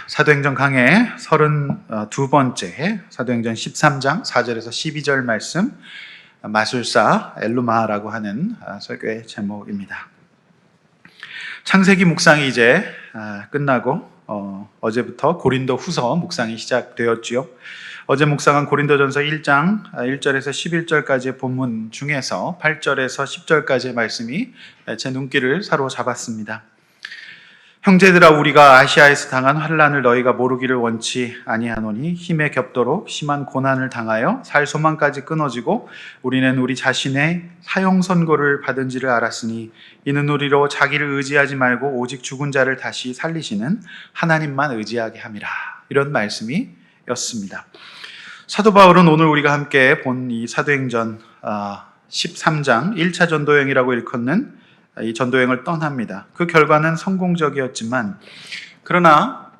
사도행전 강해 32번째 사도행전 13장 4절에서 12절 말씀, 마술사 엘루마라고 하는 설교의 제목입니다. 창세기 묵상이 이제 끝나고 어제부터 고린도 후서 묵상이 시작되었지요. 어제 묵상한 고린도전서 1장 1절에서 11절까지의 본문 중에서 8절에서 10절까지의 말씀이 제 눈길을 사로잡았습니다. 형제들아, 우리가 아시아에서 당한 환난을 너희가 모르기를 원치 아니하노니 힘에 겹도록 심한 고난을 당하여 살 소망까지 끊어지고 우리는 우리 자신의 사형 선고를 받은지를 알았으니 이는 우리로 자기를 의지하지 말고 오직 죽은 자를 다시 살리시는 하나님만 의지하게 함이라. 이런 말씀이 였습니다. 사도 바울은 오늘 우리가 함께 본 이 사도행전 13장 1차 전도여행이라고 일컫는 이 전도여행을 떠납니다. 그 결과는 성공적이었지만, 그러나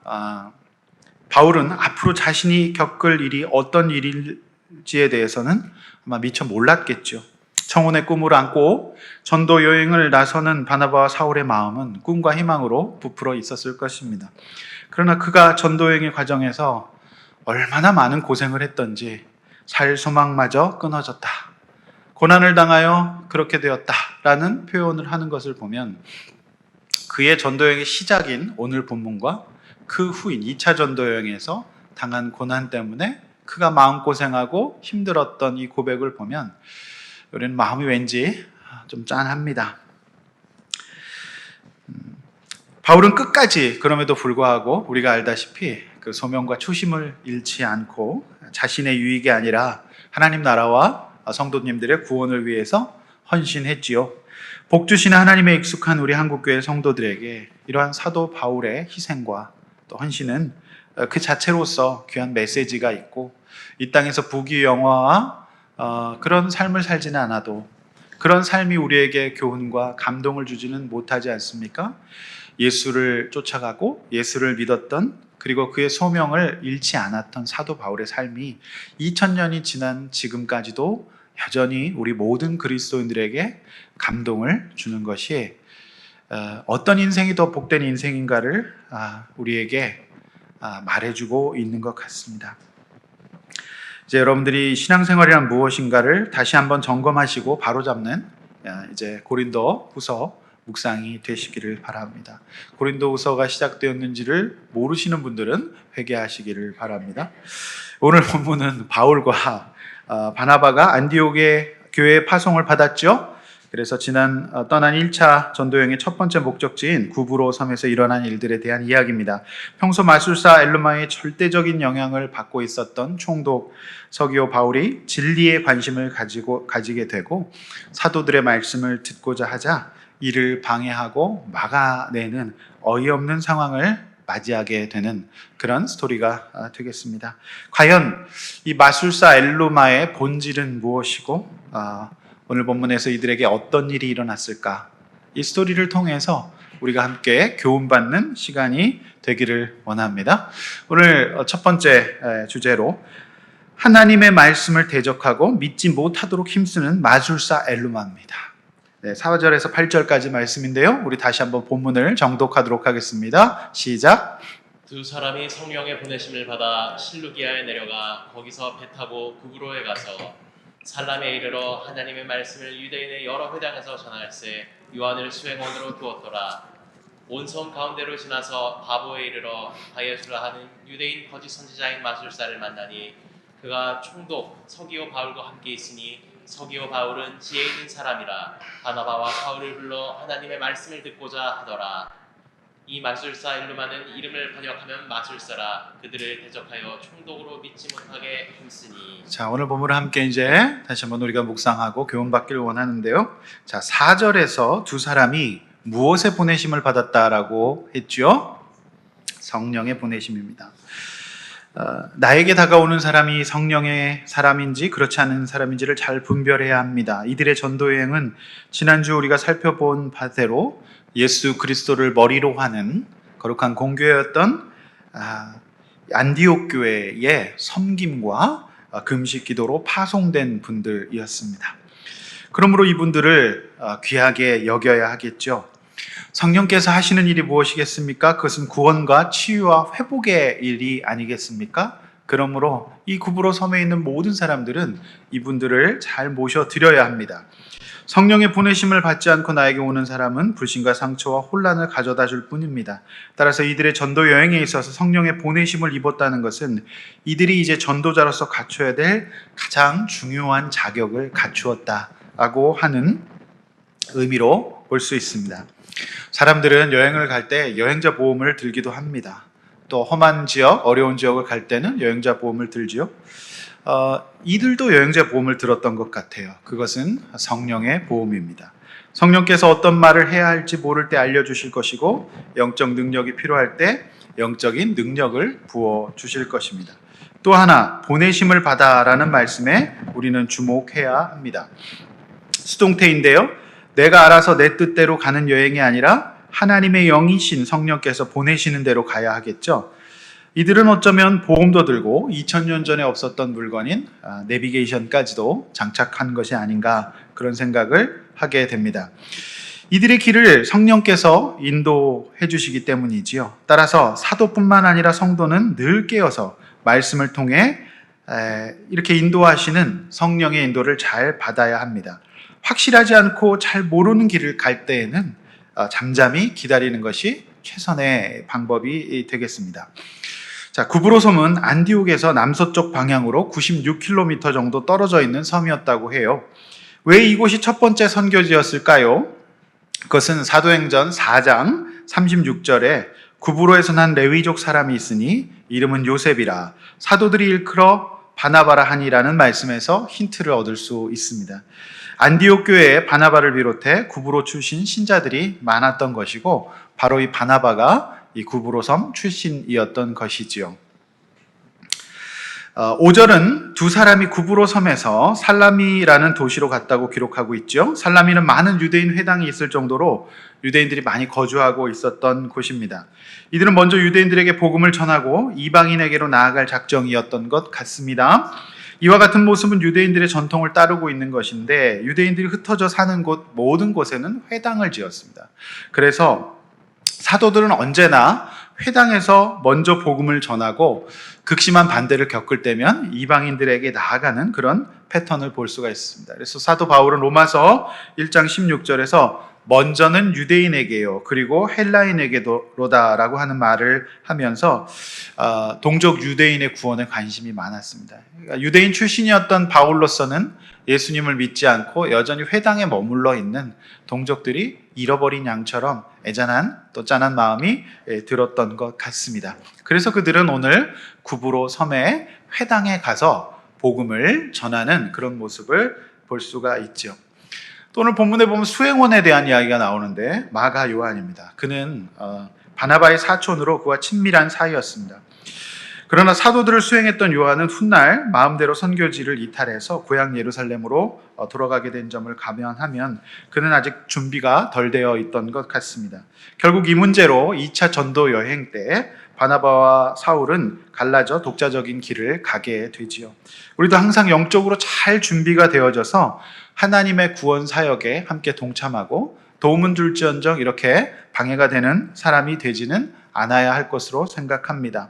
바울은 앞으로 자신이 겪을 일이 어떤 일일지에 대해서는 아마 미처 몰랐겠죠. 청혼의 꿈을 안고 전도여행을 나서는 바나바와 사울의 마음은 꿈과 희망으로 부풀어 있었을 것입니다. 그러나 그가 전도여행의 과정에서 얼마나 많은 고생을 했던지 살 소망마저 끊어졌다, 고난을 당하여 그렇게 되었다라는 표현을 하는 것을 보면 그의 전도여행의 시작인 오늘 본문과 그 후인 2차 전도여행에서 당한 고난 때문에 그가 마음고생하고 힘들었던 이 고백을 보면 우리는 마음이 왠지 좀 짠합니다. 바울은 끝까지 그럼에도 불구하고 우리가 알다시피 그 소명과 초심을 잃지 않고 자신의 유익이 아니라 하나님 나라와 성도님들의 구원을 위해서 헌신했지요. 복 주시는 하나님의 익숙한 우리 한국교회 성도들에게 이러한 사도 바울의 희생과 또 헌신은 그 자체로서 귀한 메시지가 있고, 이 땅에서 부귀영화와 그런 삶을 살지는 않아도 그런 삶이 우리에게 교훈과 감동을 주지는 못하지 않습니까? 예수를 쫓아가고 예수를 믿었던, 그리고 그의 소명을 잃지 않았던 사도 바울의 삶이 2000년이 지난 지금까지도 여전히 우리 모든 그리스도인들에게 감동을 주는 것이 어떤 인생이 더 복된 인생인가를 우리에게 말해주고 있는 것 같습니다. 이제 여러분들이 신앙생활이란 무엇인가를 다시 한번 점검하시고 바로잡는 이제 고린도 후서 묵상이 되시기를 바랍니다. 고린도 후서가 시작되었는지를 모르시는 분들은 회개하시기를 바랍니다. 오늘 본문은 바울과 바나바가 안디옥의 교회에 파송을 받았죠. 그래서 떠난 1차 전도여행의 첫 번째 목적지인 구브로 섬에서 일어난 일들에 대한 이야기입니다. 평소 마술사 엘루마의 절대적인 영향을 받고 있었던 총독 서기오 바울이 진리에 관심을 가지게 되고 사도들의 말씀을 듣고자 하자 이를 방해하고 막아내는 어이없는 상황을 맞이하게 되는 그런 스토리가 되겠습니다. 과연 이 마술사 엘루마의 본질은 무엇이고 오늘 본문에서 이들에게 어떤 일이 일어났을까? 이 스토리를 통해서 우리가 함께 교훈받는 시간이 되기를 원합니다. 오늘 첫 번째 주제로 하나님의 말씀을 대적하고 믿지 못하도록 힘쓰는 마술사 엘루마입니다. 4절에서 8절까지 말씀인데요. 우리 다시 한번 본문을 정독하도록 하겠습니다. 시작. 두 사람이 성령의 보내심을 받아 실루기아에 내려가 거기서 배 타고 구브로에 가서 살람에 이르러 하나님의 말씀을 유대인의 여러 회당에서 전할세 요한을 수행원으로 두었더라. 온 섬 가운데로 지나서 바보에 이르러 바예수라 하는 유대인 거짓 선지자인 마술사를 만나니 그가 총독 서기오 바울과 함께 있으니 서기오 바울은 지혜 있는 사람이라 바나바와 사울을 불러 하나님의 말씀을 듣고자 하더라. 이 마술사 엘루마는 이름을 번역하면 마술사라 그들을 대적하여 총독으로 믿지 못하게 힘쓰니. 자, 오늘 본문을 함께 이제 다시 한번 우리가 묵상하고 교훈받기를 원하는데요. 자, 4절에서 두 사람이 무엇의 보내심을 받았다라고 했죠? 성령의 보내심입니다. 나에게 다가오는 사람이 성령의 사람인지 그렇지 않은 사람인지를 잘 분별해야 합니다. 이들의 전도여행은 지난주 우리가 살펴본 바대로 예수 그리스도를 머리로 하는 거룩한 공교회였던 안디옥 교회의 섬김과 금식 기도로 파송된 분들이었습니다. 그러므로 이분들을 귀하게 여겨야 하겠죠. 성령께서 하시는 일이 무엇이겠습니까? 그것은 구원과 치유와 회복의 일이 아니겠습니까? 그러므로 이 구부로 섬에 있는 모든 사람들은 이분들을 잘 모셔드려야 합니다. 성령의 보내심을 받지 않고 나에게 오는 사람은 불신과 상처와 혼란을 가져다 줄 뿐입니다. 따라서 이들의 전도 여행에 있어서 성령의 보내심을 입었다는 것은 이들이 이제 전도자로서 갖춰야 될 가장 중요한 자격을 갖추었다라고 하는 의미로 볼 수 있습니다. 사람들은 여행을 갈 때 여행자 보험을 들기도 합니다. 또 험한 지역, 어려운 지역을 갈 때는 여행자 보험을 들지요. 이들도 여행자 보험을 들었던 것 같아요. 그것은 성령의 보험입니다. 성령께서 어떤 말을 해야 할지 모를 때 알려주실 것이고 영적 능력이 필요할 때 영적인 능력을 부어주실 것입니다. 또 하나, 보내심을 받아라는 말씀에 우리는 주목해야 합니다. 수동태인데요. 내가 알아서 내 뜻대로 가는 여행이 아니라 하나님의 영이신 성령께서 보내시는 대로 가야 하겠죠. 이들은 어쩌면 보험도 들고 2000년 전에 없었던 물건인 내비게이션까지도 장착한 것이 아닌가 그런 생각을 하게 됩니다. 이들의 길을 성령께서 인도해 주시기 때문이지요. 따라서 사도뿐만 아니라 성도는 늘 깨어서 말씀을 통해 이렇게 인도하시는 성령의 인도를 잘 받아야 합니다. 확실하지 않고 잘 모르는 길을 갈 때에는 잠잠히 기다리는 것이 최선의 방법이 되겠습니다. 자, 구브로섬은 안디옥에서 남서쪽 방향으로 96km 정도 떨어져 있는 섬이었다고 해요. 왜 이곳이 첫 번째 선교지였을까요? 그것은 사도행전 4장 36절에 구브로에서 난 레위족 사람이 있으니 이름은 요셉이라 사도들이 일컬어 바나바라 하니라는 말씀에서 힌트를 얻을 수 있습니다. 안디옥 교회에 바나바를 비롯해 구브로 출신 신자들이 많았던 것이고 바로 이 바나바가 이 구브로섬 출신이었던 것이지요. 5절은 두 사람이 구브로섬에서 살라미라는 도시로 갔다고 기록하고 있죠. 살라미는 많은 유대인 회당이 있을 정도로 유대인들이 많이 거주하고 있었던 곳입니다. 이들은 먼저 유대인들에게 복음을 전하고 이방인에게로 나아갈 작정이었던 것 같습니다. 이와 같은 모습은 유대인들의 전통을 따르고 있는 것인데 유대인들이 흩어져 사는 곳 모든 곳에는 회당을 지었습니다. 그래서 사도들은 언제나 회당에서 먼저 복음을 전하고 극심한 반대를 겪을 때면 이방인들에게 나아가는 그런 패턴을 볼 수가 있습니다. 그래서 사도 바울은 로마서 1장 16절에서 먼저는 유대인에게요 그리고 헬라인에게로다라고 하는 말을 하면서 동족 유대인의 구원에 관심이 많았습니다. 그러니까 유대인 출신이었던 바울로서는 예수님을 믿지 않고 여전히 회당에 머물러 있는 동족들이 잃어버린 양처럼 애잔한 또 짠한 마음이 들었던 것 같습니다. 그래서 그들은 오늘 구브로 섬의 회당에 가서 복음을 전하는 그런 모습을 볼 수가 있죠. 또 오늘 본문에 보면 수행원에 대한 이야기가 나오는데 마가 요한입니다. 그는 바나바의 사촌으로 그와 친밀한 사이였습니다. 그러나 사도들을 수행했던 요한은 훗날 마음대로 선교지를 이탈해서 고향 예루살렘으로 돌아가게 된 점을 감안하면 그는 아직 준비가 덜 되어 있던 것 같습니다. 결국 이 문제로 2차 전도 여행 때 바나바와 사울은 갈라져 독자적인 길을 가게 되지요. 우리도 항상 영적으로 잘 준비가 되어져서 하나님의 구원 사역에 함께 동참하고 도움은 줄지언정 이렇게 방해가 되는 사람이 되지는 않아야 할 것으로 생각합니다.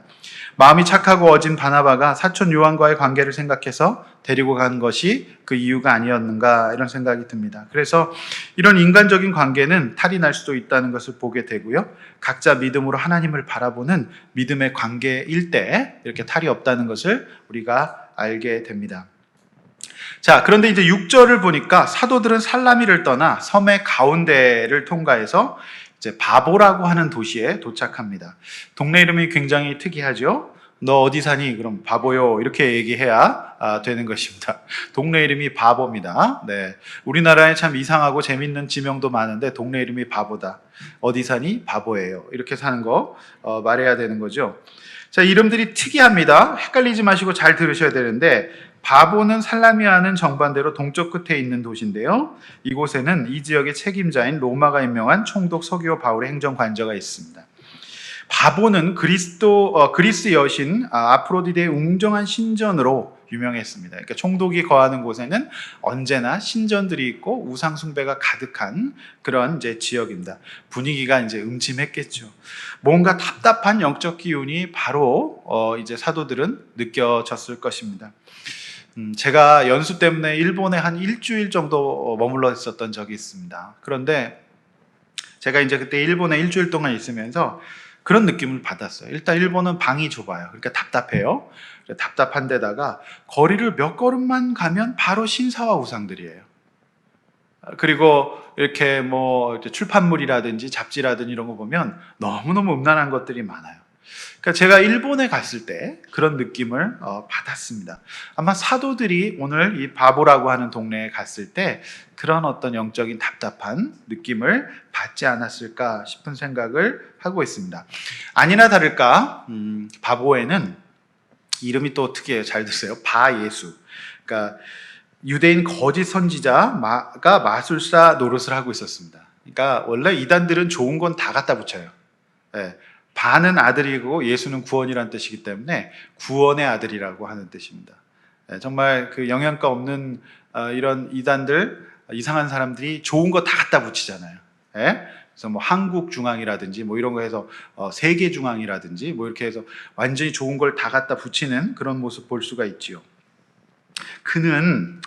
마음이 착하고 어진 바나바가 사촌 요한과의 관계를 생각해서 데리고 간 것이 그 이유가 아니었는가 이런 생각이 듭니다. 그래서 이런 인간적인 관계는 탈이 날 수도 있다는 것을 보게 되고요. 각자 믿음으로 하나님을 바라보는 믿음의 관계일 때 이렇게 탈이 없다는 것을 우리가 알게 됩니다. 자, 그런데 이제 6절을 보니까 사도들은 살라미를 떠나 섬의 가운데를 통과해서 이제 바보라고 하는 도시에 도착합니다. 동네 이름이 굉장히 특이하죠. 너 어디 사니? 그럼 바보요. 이렇게 얘기해야 되는 것입니다. 동네 이름이 바보입니다. 네, 우리나라에 참 이상하고 재밌는 지명도 많은데 동네 이름이 바보다. 어디 사니? 바보예요. 이렇게 사는 거 말해야 되는 거죠. 자, 이름들이 특이합니다. 헷갈리지 마시고 잘 들으셔야 되는데 바보는 살라미와는 정반대로 동쪽 끝에 있는 도시인데요. 이곳에는 이 지역의 책임자인 로마가 임명한 총독 서기오 바울의 행정관저가 있습니다. 바보는 그리스 여신 아프로디데의 웅정한 신전으로 유명했습니다. 그러니까 총독이 거하는 곳에는 언제나 신전들이 있고 우상 숭배가 가득한 그런 이제 지역입니다. 분위기가 이제 음침했겠죠. 뭔가 답답한 영적 기운이 바로 이제 사도들은 느껴졌을 것입니다. 제가 연수 때문에 일본에 한 일주일 정도 머물러 있었던 적이 있습니다. 그런데 제가 이제 그때 일본에 일주일 동안 있으면서 그런 느낌을 받았어요. 일단 일본은 방이 좁아요. 그러니까 답답해요. 답답한 데다가 거리를 몇 걸음만 가면 바로 신사와 우상들이에요. 그리고 이렇게 뭐 출판물이라든지 잡지라든지 이런 거 보면 너무너무 음란한 것들이 많아요. 그러니까 제가 일본에 갔을 때 그런 느낌을 받았습니다. 아마 사도들이 오늘 이 바보라고 하는 동네에 갔을 때 그런 어떤 영적인 답답한 느낌을 받지 않았을까 싶은 생각을 하고 있습니다. 아니나 다를까 바보에는 이름이 또 특이해요. 잘 드세요. 바예수. 그러니까 유대인 거짓 선지자가 마술사 노릇을 하고 있었습니다. 그러니까 원래 이단들은 좋은 건 다 갖다 붙여요. 네. 바는 아들이고 예수는 구원이라는 뜻이기 때문에 구원의 아들이라고 하는 뜻입니다. 네, 정말 그 영양가 없는 이런 이단들, 이상한 사람들이 좋은 거 다 갖다 붙이잖아요. 네? 그래서 뭐 한국중앙이라든지 뭐 이런 거 해서 세계중앙이라든지 뭐 이렇게 해서 완전히 좋은 걸 다 갖다 붙이는 그런 모습 볼 수가 있지요. 그는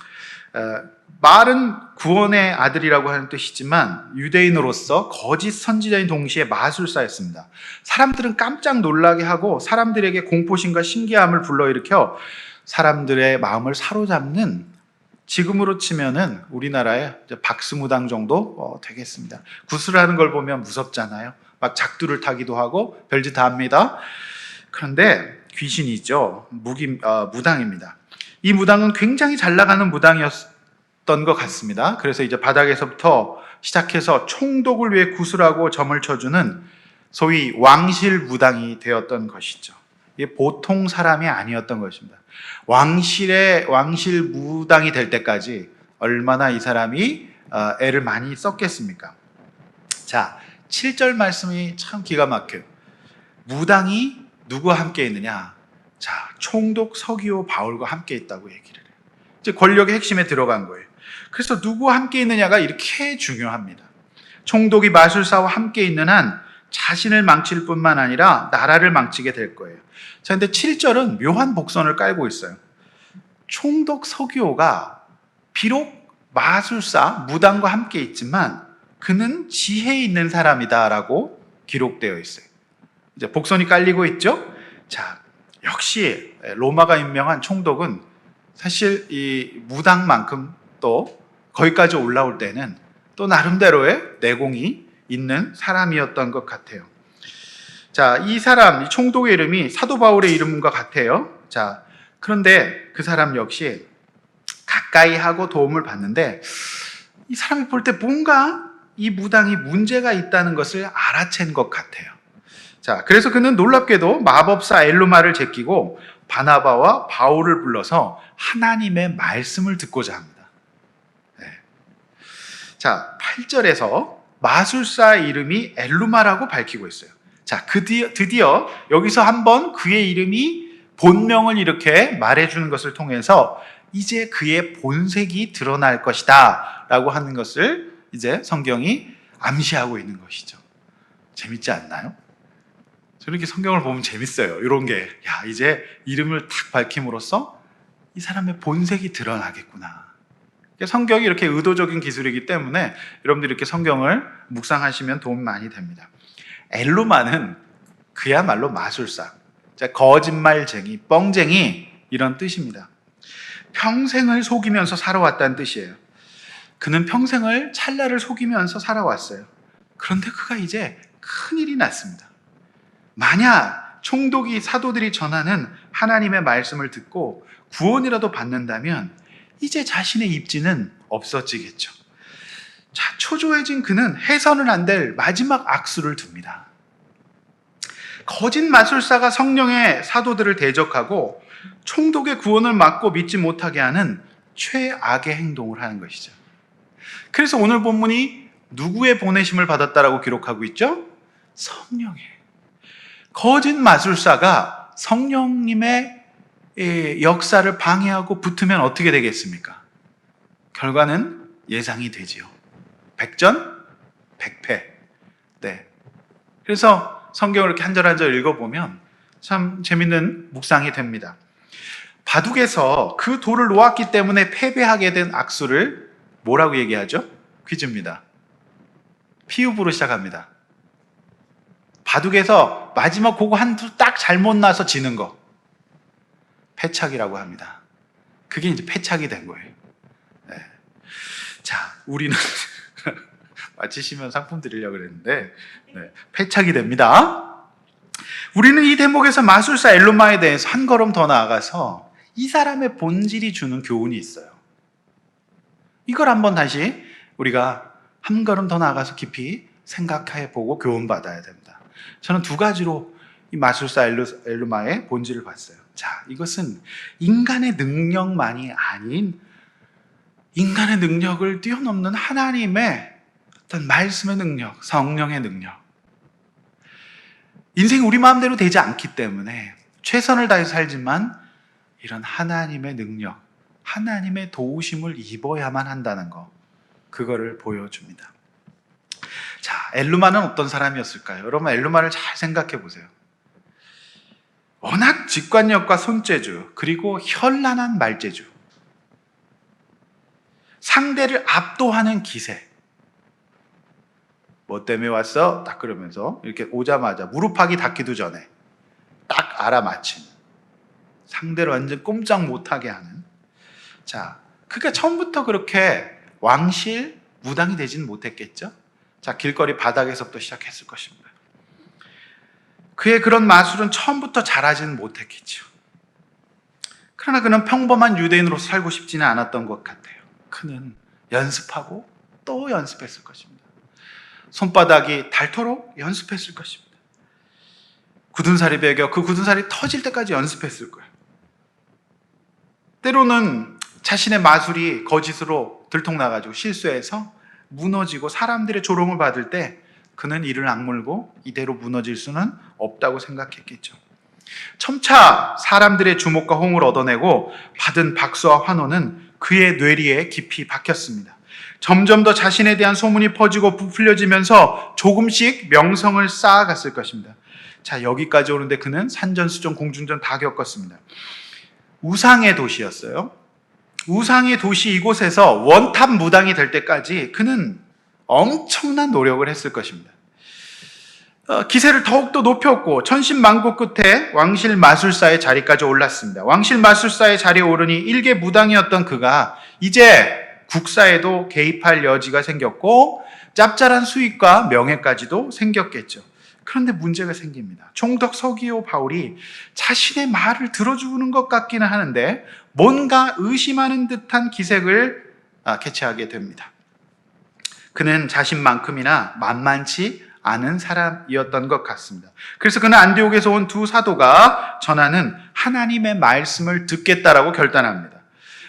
말은 구원의 아들이라고 하는 뜻이지만 유대인으로서 거짓 선지자인 동시에 마술사였습니다. 사람들은 깜짝 놀라게 하고 사람들에게 공포심과 신기함을 불러일으켜 사람들의 마음을 사로잡는, 지금으로 치면은 우리나라의 박스무당 정도 되겠습니다. 구슬을 하는 걸 보면 무섭잖아요. 막 작두를 타기도 하고 별짓 다 합니다. 그런데 귀신이죠. 무당입니다. 이 무당은 굉장히 잘 나가는 무당이었던 것 같습니다. 그래서 이제 바닥에서부터 시작해서 총독을 위해 구슬하고 점을 쳐주는 소위 왕실 무당이 되었던 것이죠. 이게 보통 사람이 아니었던 것입니다. 왕실 무당이 될 때까지 얼마나 이 사람이 애를 많이 썼겠습니까? 자, 7절 말씀이 참 기가 막혀요. 무당이 누구와 함께 있느냐? 자, 총독 서기오 바울과 함께 있다고 얘기를 해요. 이제 권력의 핵심에 들어간 거예요. 그래서 누구와 함께 있느냐가 이렇게 중요합니다. 총독이 마술사와 함께 있는 한 자신을 망칠 뿐만 아니라 나라를 망치게 될 거예요. 자, 근데 7절은 묘한 복선을 깔고 있어요. 총독 서기오가 비록 마술사, 무당과 함께 있지만 그는 지혜 있는 사람이다라고 기록되어 있어요. 이제 복선이 깔리고 있죠? 자, 역시 로마가 임명한 총독은 사실 이 무당만큼 또 거기까지 올라올 때는 또 나름대로의 내공이 있는 사람이었던 것 같아요. 자, 이 사람, 이 총독의 이름이 사도 바울의 이름과 같아요. 자, 그런데 그 사람 역시 가까이 하고 도움을 받는데 이 사람이 볼 때 뭔가 이 무당이 문제가 있다는 것을 알아챈 것 같아요. 자, 그래서 그는 놀랍게도 마법사 엘루마를 제끼고 바나바와 바울을 불러서 하나님의 말씀을 듣고자 합니다. 네. 자, 8절에서 마술사 이름이 엘루마라고 밝히고 있어요. 자, 드디어 여기서 한번 그의 이름이 본명을 이렇게 말해주는 것을 통해서 이제 그의 본색이 드러날 것이다 라고 하는 것을 이제 성경이 암시하고 있는 것이죠. 재밌지 않나요? 저렇게 성경을 보면 재밌어요. 이런 게, 야, 이제 이름을 탁 밝힘으로써 이 사람의 본색이 드러나겠구나. 성경이 이렇게 의도적인 기술이기 때문에 여러분들이 이렇게 성경을 묵상하시면 도움이 많이 됩니다. 엘루마는 그야말로 마술사, 거짓말쟁이, 뻥쟁이 이런 뜻입니다. 평생을 속이면서 살아왔다는 뜻이에요. 그는 평생을 찰나를 속이면서 살아왔어요. 그런데 그가 이제 큰일이 났습니다. 만약 총독이 사도들이 전하는 하나님의 말씀을 듣고 구원이라도 받는다면 이제 자신의 입지는 없어지겠죠. 자, 초조해진 그는 해서는 안 될 마지막 악수를 둡니다. 거짓 마술사가 성령의 사도들을 대적하고 총독의 구원을 막고 믿지 못하게 하는 최악의 행동을 하는 것이죠. 그래서 오늘 본문이 누구의 보내심을 받았다라고 기록하고 있죠? 성령의. 거짓 마술사가 성령님의 역사를 방해하고 붙으면 어떻게 되겠습니까? 결과는 예상이 되지요. 백전백패. 네. 그래서 성경을 이렇게 한 절 한 절 읽어보면 참 재밌는 묵상이 됩니다. 바둑에서 그 돌을 놓았기 때문에 패배하게 된 악수를 뭐라고 얘기하죠? 퀴즈입니다. 피읍으로 시작합니다. 바둑에서 마지막 그거 한 수 딱 잘못 나서 지는 거. 패착이라고 합니다. 그게 이제 패착이 된 거예요. 네. 자, 우리는 마치시면 상품 드리려고 그랬는데 네, 패착이 됩니다. 우리는 이 대목에서 마술사 엘루마에 대해서 한 걸음 더 나아가서 이 사람의 본질이 주는 교훈이 있어요. 이걸 한번 다시 우리가 한 걸음 더 나아가서 깊이 생각해 보고 교훈받아야 됩니다. 저는 두 가지로 이 마술사 엘루마의 본질을 봤어요. 자, 이것은 인간의 능력만이 아닌 인간의 능력을 뛰어넘는 하나님의 어떤 말씀의 능력, 성령의 능력. 인생이 우리 마음대로 되지 않기 때문에 최선을 다해서 살지만 이런 하나님의 능력, 하나님의 도우심을 입어야만 한다는 거, 그거를 보여줍니다. 자, 엘루마는 어떤 사람이었을까요? 여러분, 엘루마를 잘 생각해 보세요. 워낙 직관력과 손재주, 그리고 현란한 말재주, 상대를 압도하는 기세. 뭐 때문에 왔어? 딱 그러면서 이렇게 오자마자 무릎팍이 닿기도 전에 딱 알아맞힌, 상대를 완전 꼼짝 못하게 하는. 자, 그러니까 처음부터 그렇게 왕실 무당이 되지는 못했겠죠? 자, 길거리 바닥에서부터 시작했을 것입니다. 그의 그런 마술은 처음부터 잘하지는 못했겠죠. 그러나 그는 평범한 유대인으로서 살고 싶지는 않았던 것 같아요. 그는 연습하고 또 연습했을 것입니다. 손바닥이 닳도록 연습했을 것입니다. 굳은 살이 배겨 그 굳은 살이 터질 때까지 연습했을 거예요. 때로는 자신의 마술이 거짓으로 들통나가지고 실수해서 무너지고 사람들의 조롱을 받을 때 그는 이를 악물고 이대로 무너질 수는 없다고 생각했겠죠. 점차 사람들의 주목과 호응을 얻어내고 받은 박수와 환호는 그의 뇌리에 깊이 박혔습니다. 점점 더 자신에 대한 소문이 퍼지고 부풀려지면서 조금씩 명성을 쌓아갔을 것입니다. 자, 여기까지 오는데 그는 산전수전 공중전 다 겪었습니다. 우상의 도시였어요. 우상의 도시 이곳에서 원탑 무당이 될 때까지 그는 엄청난 노력을 했을 것입니다. 기세를 더욱더 높였고 천신만고 끝에 왕실 마술사의 자리까지 올랐습니다. 왕실 마술사의 자리에 오르니 일개 무당이었던 그가 이제 국사에도 개입할 여지가 생겼고 짭짤한 수익과 명예까지도 생겼겠죠. 그런데 문제가 생깁니다. 총독 서기오 바울이 자신의 말을 들어주는 것 같기는 하는데 뭔가 의심하는 듯한 기색을 캐치하게 됩니다. 그는 자신만큼이나 만만치 않은 사람이었던 것 같습니다. 그래서 그는 안디옥에서 온 두 사도가 전하는 하나님의 말씀을 듣겠다라고 결단합니다.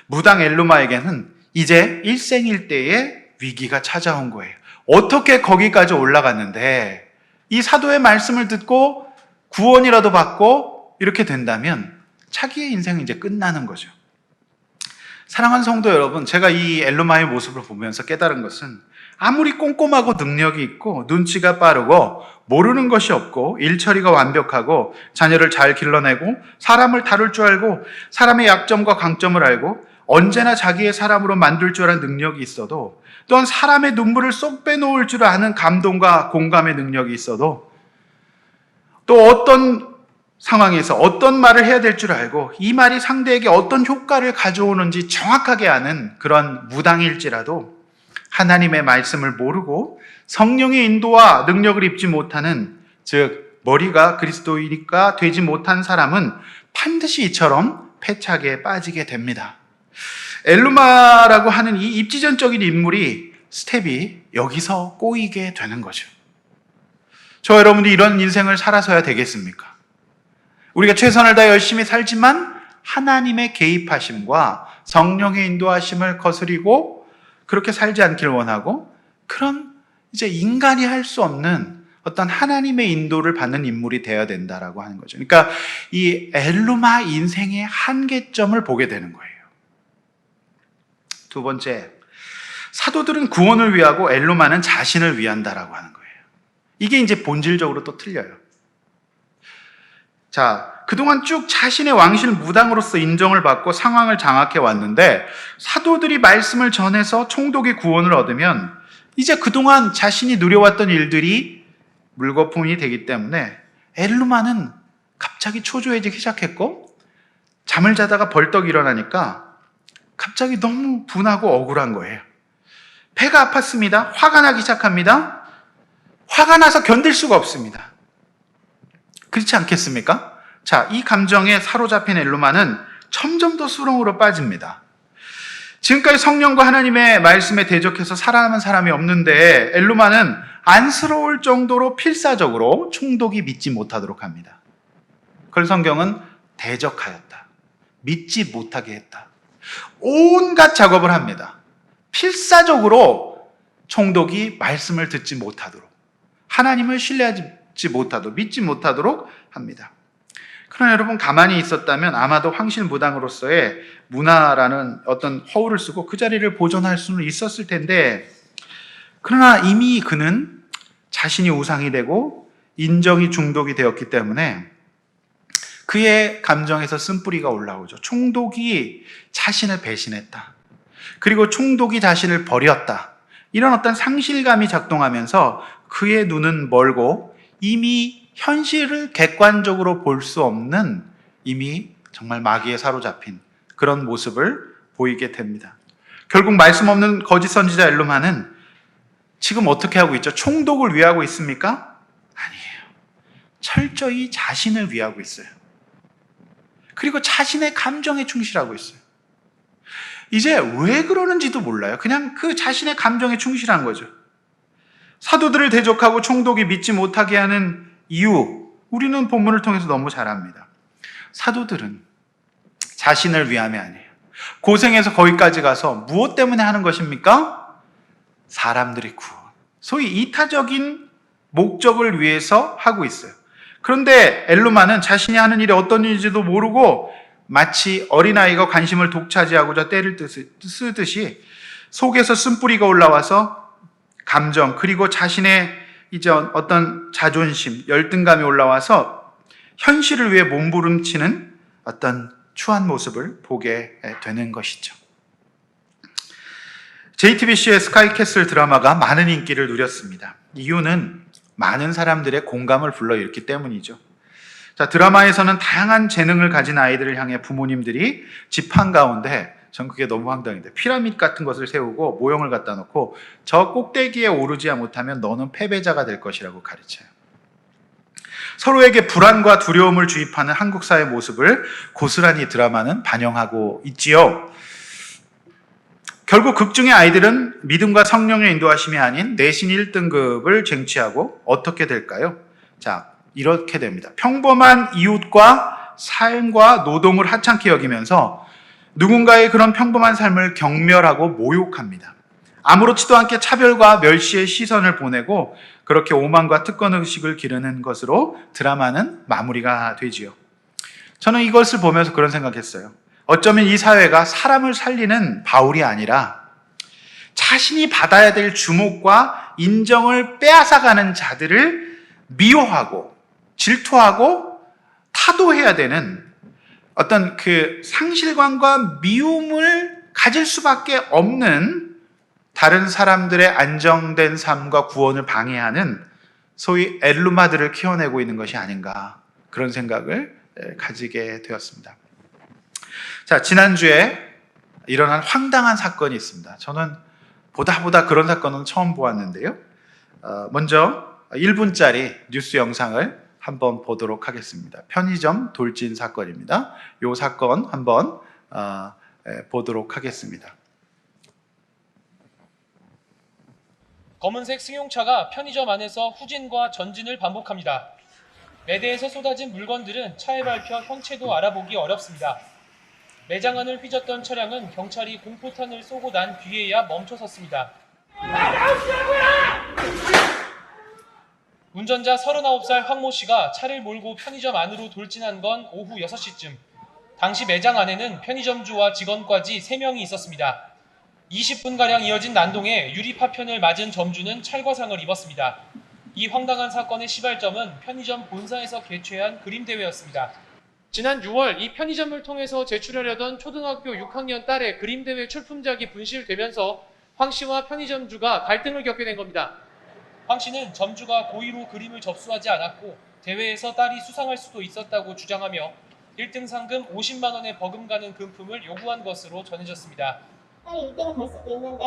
무당 엘루마에게는 이제 일생일대의 위기가 찾아온 거예요. 어떻게 거기까지 올라갔는데 이 사도의 말씀을 듣고 구원이라도 받고 이렇게 된다면 자기의 인생은 이제 끝나는 거죠. 사랑하는 성도 여러분, 제가 이 엘루마의 모습을 보면서 깨달은 것은 아무리 꼼꼼하고 능력이 있고 눈치가 빠르고 모르는 것이 없고 일처리가 완벽하고 자녀를 잘 길러내고 사람을 다룰 줄 알고 사람의 약점과 강점을 알고 언제나 자기의 사람으로 만들 줄 아는 능력이 있어도 또한 사람의 눈물을 쏙 빼놓을 줄 아는 감동과 공감의 능력이 있어도 또 어떤 상황에서 어떤 말을 해야 될 줄 알고 이 말이 상대에게 어떤 효과를 가져오는지 정확하게 아는 그런 무당일지라도 하나님의 말씀을 모르고 성령의 인도와 능력을 입지 못하는, 즉 머리가 그리스도이니까 되지 못한 사람은 반드시 이처럼 패착에 빠지게 됩니다. 엘루마라고 하는 이 입지전적인 인물이 스텝이 여기서 꼬이게 되는 거죠. 저 여러분이 이런 인생을 살아서야 되겠습니까? 우리가 최선을 다해 열심히 살지만 하나님의 개입하심과 성령의 인도하심을 거스리고 그렇게 살지 않길 원하고 그런 이제 인간이 할 수 없는 어떤 하나님의 인도를 받는 인물이 되어야 된다라고 하는 거죠. 그러니까 이 엘루마 인생의 한계점을 보게 되는 거예요. 두 번째, 사도들은 구원을 위하고 엘루마는 자신을 위한다라고 하는 거예요. 이게 이제 본질적으로 또 틀려요. 자, 그동안 쭉 자신의 왕실 무당으로서 인정을 받고 상황을 장악해 왔는데 사도들이 말씀을 전해서 총독의 구원을 얻으면 이제 그동안 자신이 누려왔던 일들이 물거품이 되기 때문에 엘루마는 갑자기 초조해지기 시작했고 잠을 자다가 벌떡 일어나니까 갑자기 너무 분하고 억울한 거예요. 배가 아팠습니다. 화가 나기 시작합니다. 화가 나서 견딜 수가 없습니다. 그렇지 않겠습니까? 자, 이 감정에 사로잡힌 엘루마는 점점 더 수렁으로 빠집니다. 지금까지 성령과 하나님의 말씀에 대적해서 살아남은 사람이 없는데 엘루마는 안쓰러울 정도로 필사적으로 총독이 믿지 못하도록 합니다. 그걸 성경은 대적하였다. 믿지 못하게 했다. 온갖 작업을 합니다. 필사적으로 총독이 말씀을 듣지 못하도록, 하나님을 신뢰하지 못하도록, 믿지 못하도록 합니다. 그러나 여러분 가만히 있었다면 아마도 황실무당으로서의 문화라는 어떤 허울을 쓰고 그 자리를 보존할 수는 있었을 텐데, 그러나 이미 그는 자신이 우상이 되고 인정이 중독이 되었기 때문에 그의 감정에서 쓴뿌리가 올라오죠. 총독이 자신을 배신했다. 그리고 총독이 자신을 버렸다. 이런 어떤 상실감이 작동하면서 그의 눈은 멀고 이미 현실을 객관적으로 볼 수 없는 이미 정말 마귀에 사로잡힌 그런 모습을 보이게 됩니다. 결국 말씀 없는 거짓 선지자 엘루마는 지금 어떻게 하고 있죠? 총독을 위하고 있습니까? 아니에요. 철저히 자신을 위하고 있어요. 그리고 자신의 감정에 충실하고 있어요. 이제 왜 그러는지도 몰라요. 그냥 그 자신의 감정에 충실한 거죠. 사도들을 대적하고 총독이 믿지 못하게 하는 이유, 우리는 본문을 통해서 너무 잘 압니다. 사도들은 자신을 위함이 아니에요. 고생해서 거기까지 가서 무엇 때문에 하는 것입니까? 사람들의 구원. 소위 이타적인 목적을 위해서 하고 있어요. 그런데 엘루마는 자신이 하는 일이 어떤 일인지도 모르고 마치 어린아이가 관심을 독차지하고자 때를 쓰듯이 속에서 쓴뿌리가 올라와서 감정, 그리고 자신의 이제 어떤 자존심, 열등감이 올라와서 현실을 위해 몸부림치는 어떤 추한 모습을 보게 되는 것이죠. JTBC의 스카이캐슬 드라마가 많은 인기를 누렸습니다. 이유는 많은 사람들의 공감을 불러일으키기 때문이죠. 자, 드라마에서는 다양한 재능을 가진 아이들을 향해 부모님들이 집 한가운데, 전 그게 너무 황당한데, 피라미드 같은 것을 세우고 모형을 갖다 놓고 저 꼭대기에 오르지 못하면 너는 패배자가 될 것이라고 가르쳐요. 서로에게 불안과 두려움을 주입하는 한국 사회의 모습을 고스란히 드라마는 반영하고 있지요. 결국 극중의 아이들은 믿음과 성령의 인도하심이 아닌 내신 1등급을 쟁취하고 어떻게 될까요? 자, 이렇게 됩니다. 평범한 이웃과 삶과 노동을 하찮게 여기면서 누군가의 그런 평범한 삶을 경멸하고 모욕합니다. 아무렇지도 않게 차별과 멸시의 시선을 보내고 그렇게 오만과 특권의식을 기르는 것으로 드라마는 마무리가 되지요. 저는 이것을 보면서 그런 생각했어요. 어쩌면 이 사회가 사람을 살리는 바울이 아니라 자신이 받아야 될 주목과 인정을 빼앗아가는 자들을 미워하고 질투하고 타도해야 되는 어떤 그 상실감과 미움을 가질 수밖에 없는 다른 사람들의 안정된 삶과 구원을 방해하는 소위 엘루마들을 키워내고 있는 것이 아닌가, 그런 생각을 가지게 되었습니다. 자, 지난주에 일어난 황당한 사건이 있습니다. 저는 보다 그런 사건은 처음 보았는데요. 먼저 1분짜리 뉴스 영상을 한번 보도록 하겠습니다. 편의점 돌진 사건입니다. 이 사건 한번 보도록 하겠습니다. 검은색 승용차가 편의점 안에서 후진과 전진을 반복합니다. 매대에서 쏟아진 물건들은 차에 밟혀 형체도 알아보기 어렵습니다. 매장 안을 휘젓던 차량은 경찰이 공포탄을 쏘고 난 뒤에야 멈춰섰습니다. 운전자 39살 황모 씨가 차를 몰고 편의점 안으로 돌진한 건 오후 6시쯤. 당시 매장 안에는 편의점주와 직원까지 3명이 있었습니다. 20분가량 이어진 난동에 유리 파편을 맞은 점주는 찰과상을 입었습니다. 이 황당한 사건의 시발점은 편의점 본사에서 개최한 그림대회였습니다. 지난 6월 이 편의점을 통해서 제출하려던 초등학교 6학년 딸의 그림대회 출품작이 분실되면서 황 씨와 편의점주가 갈등을 겪게 된 겁니다. 황 씨는 점주가 고의로 그림을 접수하지 않았고 대회에서 딸이 수상할 수도 있었다고 주장하며 1등 상금 50만 원에 버금가는 금품을 요구한 것으로 전해졌습니다. 딸이 1등이 될 수도 있는데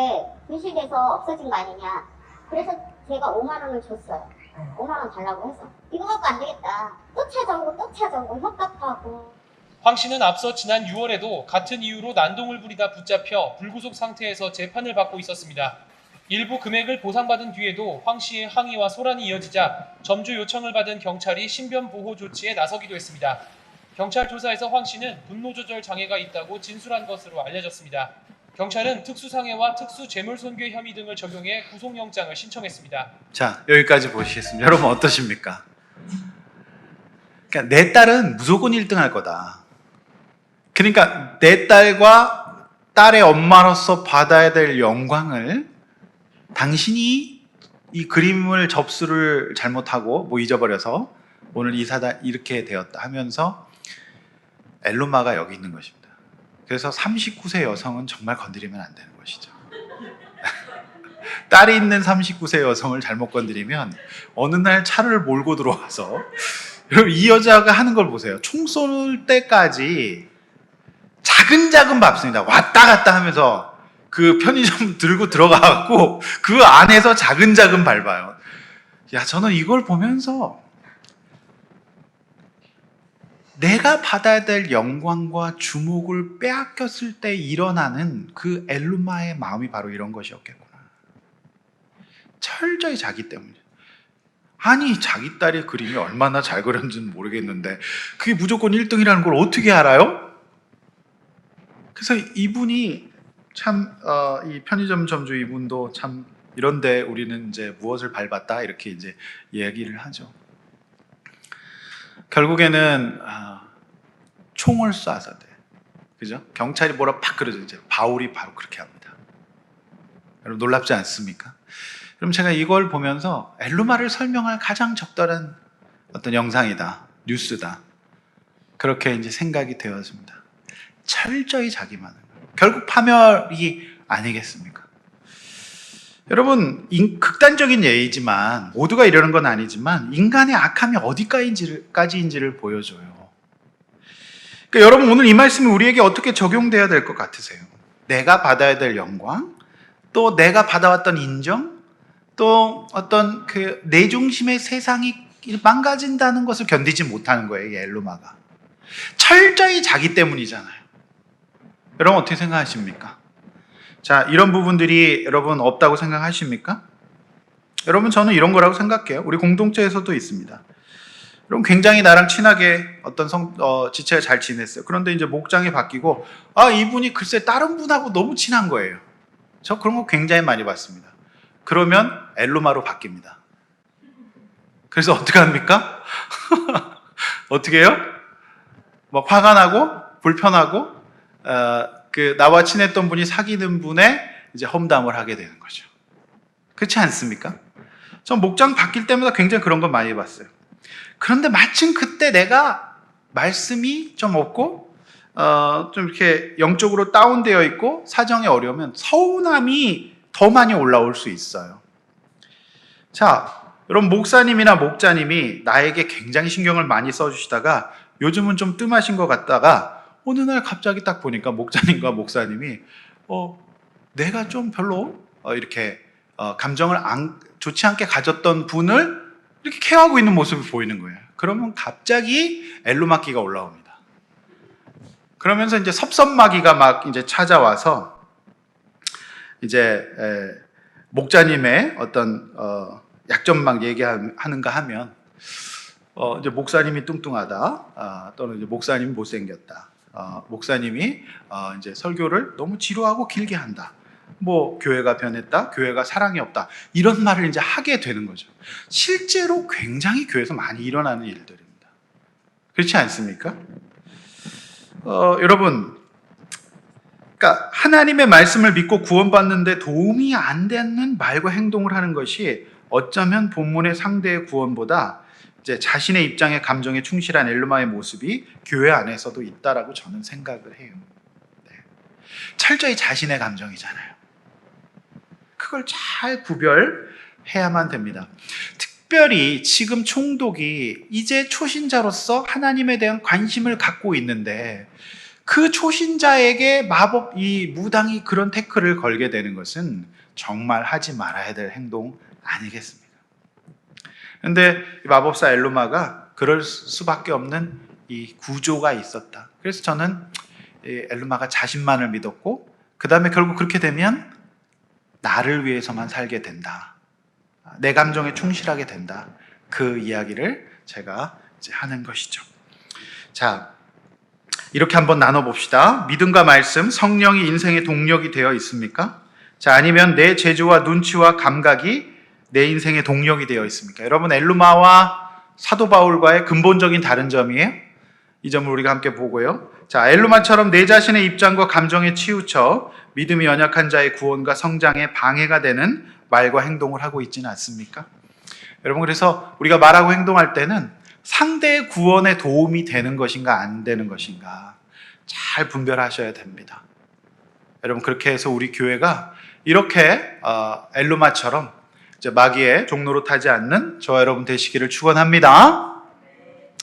분실돼서 없어진 거 아니냐. 그래서 제가 5만 원을 줬어요. 5만 원 달라고 해서. 이거 갖고 안 되겠다. 또 찾아오고 협박하고. 황 씨는 앞서 지난 6월에도 같은 이유로 난동을 부리다 붙잡혀 불구속 상태에서 재판을 받고 있었습니다. 일부 금액을 보상받은 뒤에도 황 씨의 항의와 소란이 이어지자 점주 요청을 받은 경찰이 신변 보호 조치에 나서기도 했습니다. 경찰 조사에서 황 씨는 분노 조절 장애가 있다고 진술한 것으로 알려졌습니다. 경찰은 특수상해와 특수재물손괴 혐의 등을 적용해 구속영장을 신청했습니다. 자, 여기까지 보시겠습니다. 여러분 어떠십니까? 그러니까 내 딸은 무조건 1등 할 거다. 그러니까 내 딸과 딸의 엄마로서 받아야 될 영광을 당신이 이 그림을 접수를 잘못하고 뭐 잊어버려서 오늘 이 사단 이렇게 되었다 하면서 엘루마가 여기 있는 것입니다. 그래서 39세 여성은 정말 건드리면 안 되는 것이죠. 딸이 있는 39세 여성을 잘못 건드리면 어느 날 차를 몰고 들어와서 여러분 이 여자가 하는 걸 보세요. 총 쏠 때까지 자근자근 밟습니다. 왔다 갔다 하면서 그 편의점 들고 들어가고 그 안에서 자근자근 밟아요. 야, 저는 이걸 보면서 내가 받아야 될 영광과 주목을 빼앗겼을 때 일어나는 그 엘루마의 마음이 바로 이런 것이었겠구나. 철저히 자기 때문이에요. 아니, 자기 딸의 그림이 얼마나 잘 그렸는지는 모르겠는데 그게 무조건 1등이라는 걸 어떻게 알아요? 그래서 이분이 참 이 편의점 점주 이분도 참 이런데 우리는 이제 무엇을 밟았다 이렇게 이제 얘기를 하죠. 결국에는 총을 쏴서 돼. 그죠? 경찰이 뭐라 팍 그러죠. 이제 바울이 바로 그렇게 합니다. 여러분 놀랍지 않습니까? 그럼 제가 이걸 보면서 엘루마를 설명할 가장 적절한 어떤 영상이다, 뉴스다. 그렇게 이제 생각이 되었습니다. 철저히 자기만을. 결국 파멸이 아니겠습니까? 여러분 극단적인 예이지만 모두가 이러는 건 아니지만 인간의 악함이 어디까지인지를 보여줘요. 그러니까 여러분 오늘 이 말씀이 우리에게 어떻게 적용돼야 될 것 같으세요? 내가 받아야 될 영광, 또 내가 받아왔던 인정, 또 어떤 그 내 중심의 세상이 망가진다는 것을 견디지 못하는 거예요. 이 엘루마가 철저히 자기 때문이잖아요. 여러분 어떻게 생각하십니까? 자, 이런 부분들이 여러분 없다고 생각하십니까? 여러분 저는 이런 거라고 생각해요. 우리 공동체에서도 있습니다. 여러분 굉장히 나랑 친하게 어떤 지체가 잘 지냈어요. 그런데 이제 목장이 바뀌고 이분이 글쎄 다른 분하고 너무 친한 거예요. 저 그런 거 굉장히 많이 봤습니다. 그러면 엘루마로 바뀝니다. 그래서 어떻게 합니까? 어떻게 해요? 막 화가 나고 불편하고 나와 친했던 분이 사귀는 분의 이제 험담을 하게 되는 거죠. 그렇지 않습니까? 전 목장 바뀔 때마다 굉장히 그런 걸 많이 봤어요. 그런데 마침 그때 내가 말씀이 좀 없고 좀 이렇게 영적으로 다운되어 있고 사정이 어려우면 서운함이 더 많이 올라올 수 있어요. 자, 여러분 목사님이나 목자님이 나에게 굉장히 신경을 많이 써주시다가 요즘은 좀 뜸하신 것 같다가 어느 날 갑자기 딱 보니까 목자님과 목사님이 내가 좀 별로 이렇게 감정을 좋지 않게 가졌던 분을 이렇게 케어하고 있는 모습이 보이는 거예요. 그러면 갑자기 엘루마기가 올라옵니다. 그러면서 이제 섭섭마귀가 막 이제 찾아와서 이제 목자님의 어떤 약점 막 얘기하는가 하면 이제 목사님이 뚱뚱하다, 또는 이제 목사님이 못생겼다, 목사님이 이제 설교를 너무 지루하고 길게 한다, 뭐 교회가 변했다, 교회가 사랑이 없다 이런 말을 이제 하게 되는 거죠. 실제로 굉장히 교회에서 많이 일어나는 일들입니다. 그렇지 않습니까? 여러분, 그러니까 하나님의 말씀을 믿고 구원받는데 도움이 안 되는 말과 행동을 하는 것이 어쩌면 본문의 상대의 구원보다 이제 자신의 입장에 감정에 충실한 엘루마의 모습이 교회 안에서도 있다라고 저는 생각을 해요. 네. 철저히 자신의 감정이잖아요. 그걸 잘 구별해야만 됩니다. 특별히 지금 총독이 이제 초신자로서 하나님에 대한 관심을 갖고 있는데 그 초신자에게 마법, 이 무당이 그런 태클을 걸게 되는 것은 정말 하지 말아야 될 행동 아니겠습니까? 그런데 마법사 엘루마가 그럴 수밖에 없는 이 구조가 있었다. 그래서 저는 엘루마가 자신만을 믿었고 그 다음에 결국 그렇게 되면 나를 위해서만 살게 된다. 내 감정에 충실하게 된다. 그 이야기를 제가 이제 하는 것이죠. 자, 이렇게 한번 나눠봅시다. 믿음과 말씀, 성령이 인생의 동력이 되어 있습니까? 자, 아니면 내 재주와 눈치와 감각이 내 인생의 동력이 되어 있습니까? 여러분, 엘루마와 사도 바울과의 근본적인 다른 점이에요. 이 점을 우리가 함께 보고요. 자, 엘루마처럼 내 자신의 입장과 감정에 치우쳐 믿음이 연약한 자의 구원과 성장에 방해가 되는 말과 행동을 하고 있지는 않습니까? 여러분, 그래서 우리가 말하고 행동할 때는 상대의 구원에 도움이 되는 것인가 안 되는 것인가 잘 분별하셔야 됩니다. 여러분, 그렇게 해서 우리 교회가 이렇게 엘루마처럼 이제 마귀의 종로로 타지 않는 저와 여러분 되시기를 축원합니다.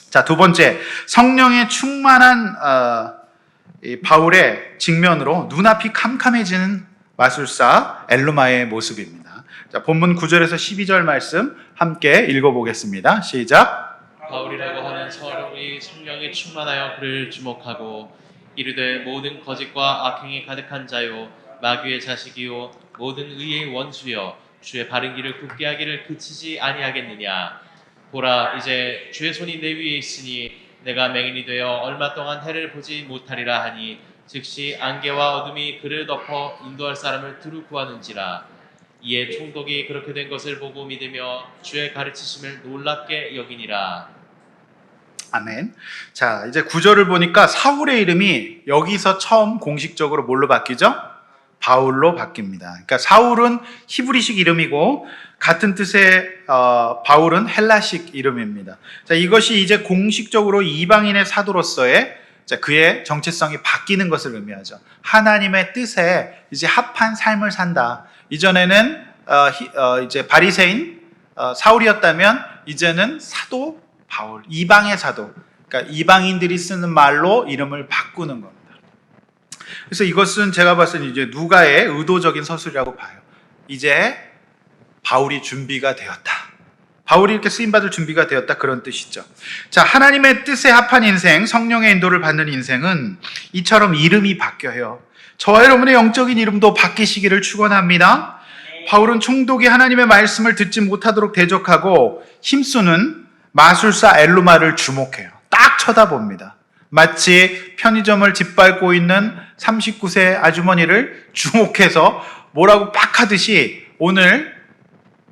자, 두 번째, 성령의 충만한 이 바울의 직면으로 눈앞이 캄캄해지는 마술사 엘루마의 모습입니다. 자, 본문 9절에서 12절 말씀 함께 읽어보겠습니다. 시작. 바울이라고 하는 서름이 성령이 충만하여 그를 주목하고 이르되 모든 거짓과 악행이 가득한 자요 마귀의 자식이요 모든 의의 원수여 주의 바른 길을 굳게 하기를 그치지 아니하겠느냐. 보라, 이제 주의 손이 내 위에 있으니 내가 맹인이 되어 얼마 동안 해를 보지 못하리라 하니 즉시 안개와 어둠이 그를 덮어 인도할 사람을 두루 구하는지라. 이에 총독이 그렇게 된 것을 보고 믿으며 주의 가르치심을 놀랍게 여기니라. 아멘. 자, 이제 9절을 보니까 사울의 이름이 여기서 처음 공식적으로 뭘로 바뀌죠? 바울로 바뀝니다. 그러니까 사울은 히브리식 이름이고 같은 뜻의 바울은 헬라식 이름입니다. 자, 이것이 이제 공식적으로 이방인의 사도로서의 그의 정체성이 바뀌는 것을 의미하죠. 하나님의 뜻에 이제 합한 삶을 산다. 이전에는 이제 바리새인 사울이었다면 이제는 사도 바울, 이방의 사도. 그러니까 이방인들이 쓰는 말로 이름을 바꾸는 겁니다. 그래서 이것은 제가 봤을 때 이제 누가의 의도적인 서술이라고 봐요. 이제 바울이 준비가 되었다. 바울이 이렇게 쓰임받을 준비가 되었다. 그런 뜻이죠. 자, 하나님의 뜻에 합한 인생, 성령의 인도를 받는 인생은 이처럼 이름이 바뀌어요. 저와 여러분의 영적인 이름도 바뀌시기를 축원합니다. 바울은 총독이 하나님의 말씀을 듣지 못하도록 대적하고 힘쓰는 마술사 엘루마를 주목해요. 딱 쳐다봅니다. 마치 편의점을 짓밟고 있는 39세 아주머니를 주목해서 뭐라고 빡 하듯이 오늘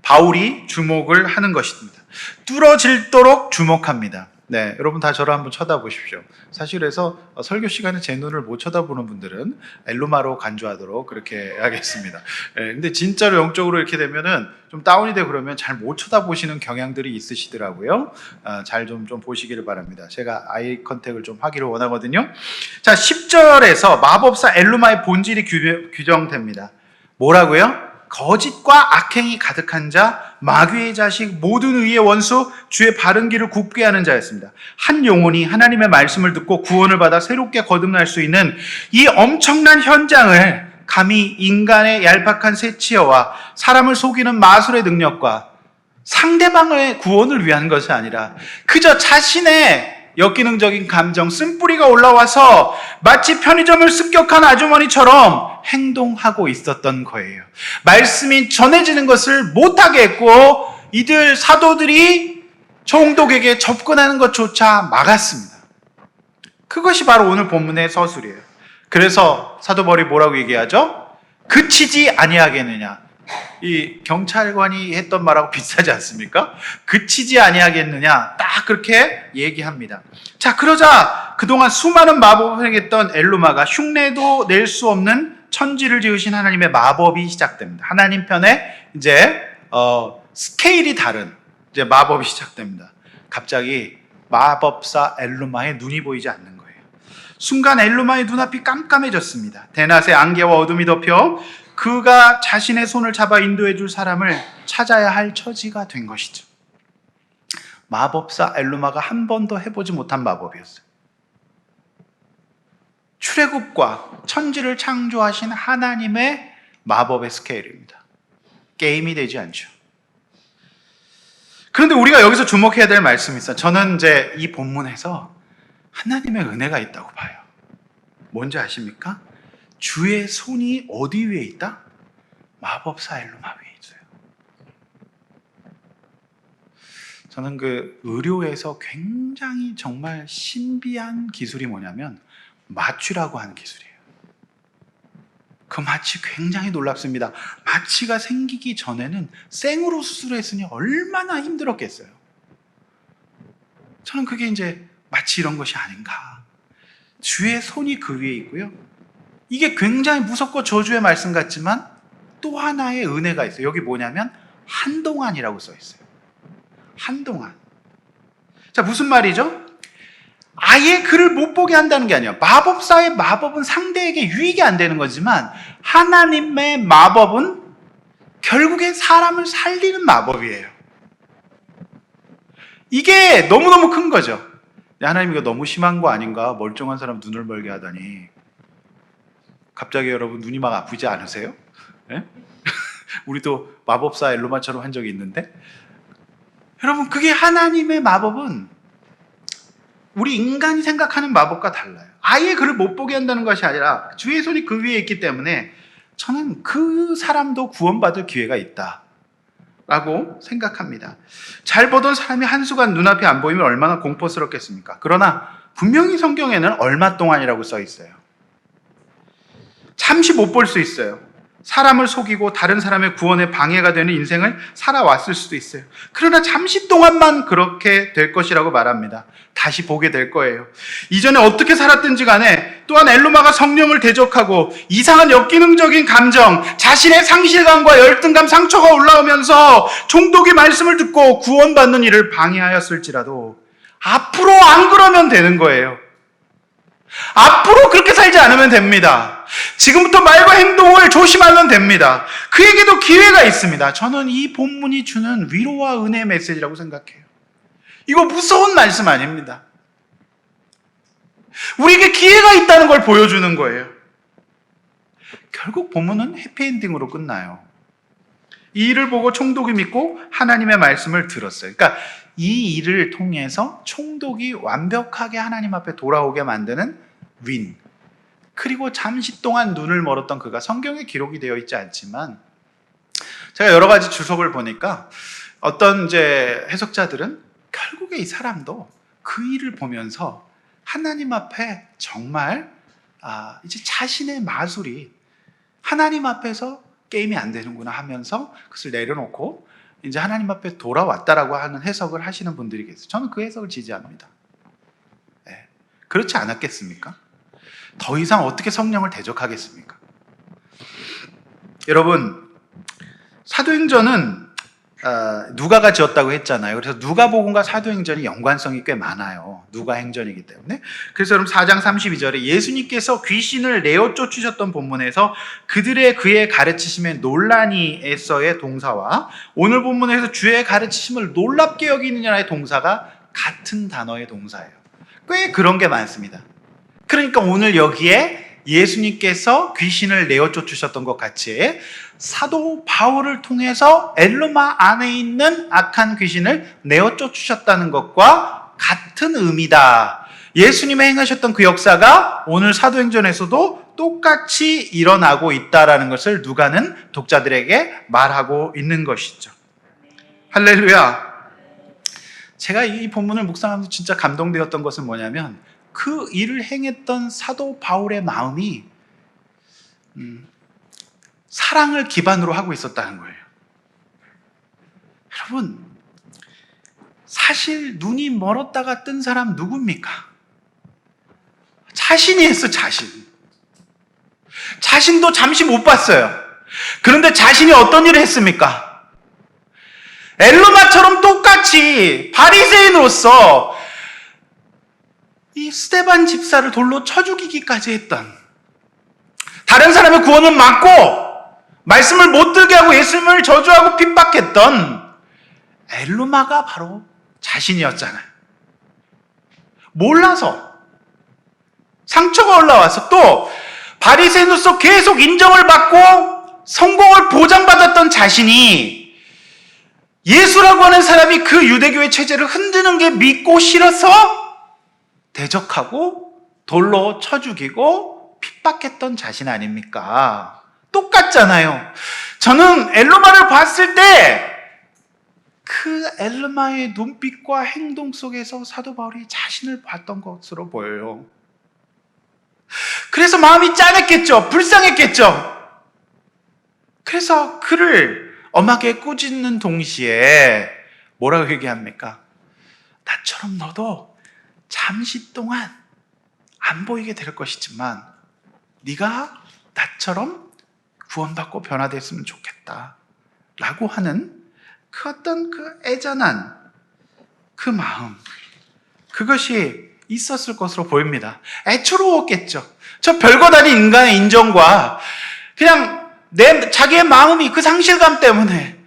바울이 주목을 하는 것입니다. 뚫어질도록 주목합니다. 네, 여러분 다 저를 한번 쳐다보십시오. 사실 그래서 설교 시간에 제 눈을 못 쳐다보는 분들은 엘루마로 간주하도록 그렇게 하겠습니다. 네, 근데 진짜로 영적으로 이렇게 되면은 좀 다운이 되고 그러면 잘 못 쳐다보시는 경향들이 있으시더라고요. 잘 좀 보시기를 바랍니다. 제가 아이 컨택을 좀 하기를 원하거든요. 자, 10절에서 마법사 엘루마의 본질이 규정됩니다. 뭐라고요? 거짓과 악행이 가득한 자, 마귀의 자식, 모든 의의 원수, 주의 바른 길을 굽게 하는 자였습니다. 한 영혼이 하나님의 말씀을 듣고 구원을 받아 새롭게 거듭날 수 있는 이 엄청난 현장을 감히 인간의 얄팍한 새치어와 사람을 속이는 마술의 능력과 상대방의 구원을 위한 것이 아니라 그저 자신의 역기능적인 감정, 쓴뿌리가 올라와서 마치 편의점을 습격한 아주머니처럼 행동하고 있었던 거예요. 말씀이 전해지는 것을 못하게 했고 이들 사도들이 총독에게 접근하는 것조차 막았습니다. 그것이 바로 오늘 본문의 서술이에요. 그래서 사도 바울이 뭐라고 얘기하죠? 그치지 아니하겠느냐. 이 경찰관이 했던 말하고 비슷하지 않습니까? 그치지 아니하겠느냐. 딱 그렇게 얘기합니다. 자, 그러자 그동안 수많은 마법을 행했던 엘루마가 흉내도 낼 수 없는 천지를 지으신 하나님의 마법이 시작됩니다. 하나님 편에 이제 스케일이 다른 이제 마법이 시작됩니다. 갑자기 마법사 엘루마의 눈이 보이지 않는 거예요. 순간 엘루마의 눈앞이 깜깜해졌습니다. 대낮에 안개와 어둠이 덮여 그가 자신의 손을 잡아 인도해 줄 사람을 찾아야 할 처지가 된 것이죠. 마법사 엘루마가 한 번도 해보지 못한 마법이었어요. 출애굽과 천지를 창조하신 하나님의 마법의 스케일입니다. 게임이 되지 않죠. 그런데 우리가 여기서 주목해야 될 말씀이 있어요. 저는 이제 이 본문에서 하나님의 은혜가 있다고 봐요. 뭔지 아십니까? 주의 손이 어디 위에 있다? 마법사 엘루마 위에 있어요. 저는 그 의료에서 굉장히 정말 신비한 기술이 뭐냐면 마취라고 하는 기술이에요. 그 마취 굉장히 놀랍습니다. 마취가 생기기 전에는 생으로 수술했으니 얼마나 힘들었겠어요. 저는 그게 이제 마치 이런 것이 아닌가. 주의 손이 그 위에 있고요. 이게 굉장히 무섭고 저주의 말씀 같지만 또 하나의 은혜가 있어요. 여기 뭐냐면 한동안이라고 써 있어요. 한동안. 자, 무슨 말이죠? 아예 그를 못 보게 한다는 게 아니에요. 마법사의 마법은 상대에게 유익이 안 되는 거지만 하나님의 마법은 결국에 사람을 살리는 마법이에요. 이게 너무너무 큰 거죠. 하나님 이거 너무 심한 거 아닌가? 멀쩡한 사람 눈을 멀게 하다니. 갑자기 여러분 눈이 막 아프지 않으세요? 네? 우리도 마법사 엘루마처럼 한 적이 있는데 여러분 그게 하나님의 마법은 우리 인간이 생각하는 마법과 달라요. 아예 그를 못 보게 한다는 것이 아니라 주의 손이 그 위에 있기 때문에 저는 그 사람도 구원받을 기회가 있다라고 생각합니다. 잘 보던 사람이 한순간 눈앞이 안 보이면 얼마나 공포스럽겠습니까? 그러나 분명히 성경에는 얼마 동안이라고 써 있어요. 잠시 못 볼 수 있어요. 사람을 속이고 다른 사람의 구원에 방해가 되는 인생을 살아왔을 수도 있어요. 그러나 잠시 동안만 그렇게 될 것이라고 말합니다. 다시 보게 될 거예요. 이전에 어떻게 살았든지 간에 또한 엘루마가 성령을 대적하고 이상한 역기능적인 감정, 자신의 상실감과 열등감, 상처가 올라오면서 총독의 말씀을 듣고 구원받는 일을 방해하였을지라도 앞으로 안 그러면 되는 거예요. 앞으로 그렇게 살지 않으면 됩니다. 지금부터 말과 행동을 조심하면 됩니다. 그에게도 기회가 있습니다. 저는 이 본문이 주는 위로와 은혜의 메시지라고 생각해요. 이거 무서운 말씀 아닙니다. 우리에게 기회가 있다는 걸 보여주는 거예요. 결국 본문은 해피엔딩으로 끝나요. 이 일을 보고 총독이 믿고 하나님의 말씀을 들었어요. 그러니까 이 일을 통해서 총독이 완벽하게 하나님 앞에 돌아오게 만드는 윈. 그리고 잠시 동안 눈을 멀었던 그가 성경에 기록이 되어 있지 않지만 제가 여러 가지 주석을 보니까 어떤 이제 해석자들은 결국에 이 사람도 그 일을 보면서 하나님 앞에 정말 이제 자신의 마술이 하나님 앞에서 게임이 안 되는구나 하면서 그것을 내려놓고 이제 하나님 앞에 돌아왔다라고 하는 해석을 하시는 분들이 계세요. 저는 그 해석을 지지합니다. 네. 그렇지 않았겠습니까? 더 이상 어떻게 성령을 대적하겠습니까? 여러분, 사도행전은 누가가 지었다고 했잖아요. 그래서 누가복음과 사도행전이 연관성이 꽤 많아요. 누가행전이기 때문에. 그래서 여러분 4장 32절에 예수님께서 귀신을 내어 쫓으셨던 본문에서 그의 가르치심에 논란이에서의 동사와 오늘 본문에서 주의 가르치심을 놀랍게 여기느냐의 동사가 같은 단어의 동사예요. 꽤 그런 게 많습니다. 그러니까 오늘 여기에 예수님께서 귀신을 내어 쫓으셨던 것 같이 사도 바울을 통해서 엘루마 안에 있는 악한 귀신을 내어 쫓으셨다는 것과 같은 의미다. 예수님이 행하셨던 그 역사가 오늘 사도행전에서도 똑같이 일어나고 있다라는 것을 누가는 독자들에게 말하고 있는 것이죠. 할렐루야. 제가 이 본문을 묵상하면서 진짜 감동되었던 것은 뭐냐면 그 일을 행했던 사도 바울의 마음이 사랑을 기반으로 하고 있었다는 거예요. 여러분, 사실 눈이 멀었다가 뜬 사람 누굽니까? 자신이 했어, 자신. 자신도 잠시 못 봤어요. 그런데 자신이 어떤 일을 했습니까? 엘르마처럼 똑같이 바리새인으로서 이 스데반 집사를 돌로 쳐 죽이기까지 했던, 다른 사람의 구원을 막고 말씀을 못 들게 하고 예수님을 저주하고 핍박했던 엘르마가 바로 자신이었잖아요. 몰라서 상처가 올라와서 또 바리새인으로서 계속 인정을 받고 성공을 보장받았던 자신이 예수라고 하는 사람이 그 유대교의 체제를 흔드는 게 믿고 싫어서 대적하고 돌로 쳐 죽이고 핍박했던 자신 아닙니까? 똑같잖아요. 저는 엘르마를 봤을 때 그 엘르마의 눈빛과 행동 속에서 사도 바울이 자신을 봤던 것으로 보여요. 그래서 마음이 짠했겠죠. 불쌍했겠죠. 그래서 그를 엄하게 꾸짖는 동시에 뭐라고 얘기합니까? 나처럼 너도 잠시 동안 안 보이게 될 것이지만 네가 나처럼 구원받고 변화됐으면 좋겠다 라고 하는 그 어떤 그 애잔한 그 마음, 그것이 있었을 것으로 보입니다. 애처로웠겠죠. 저 별것 아닌 인간의 인정과 그냥 자기의 마음이 그 상실감 때문에,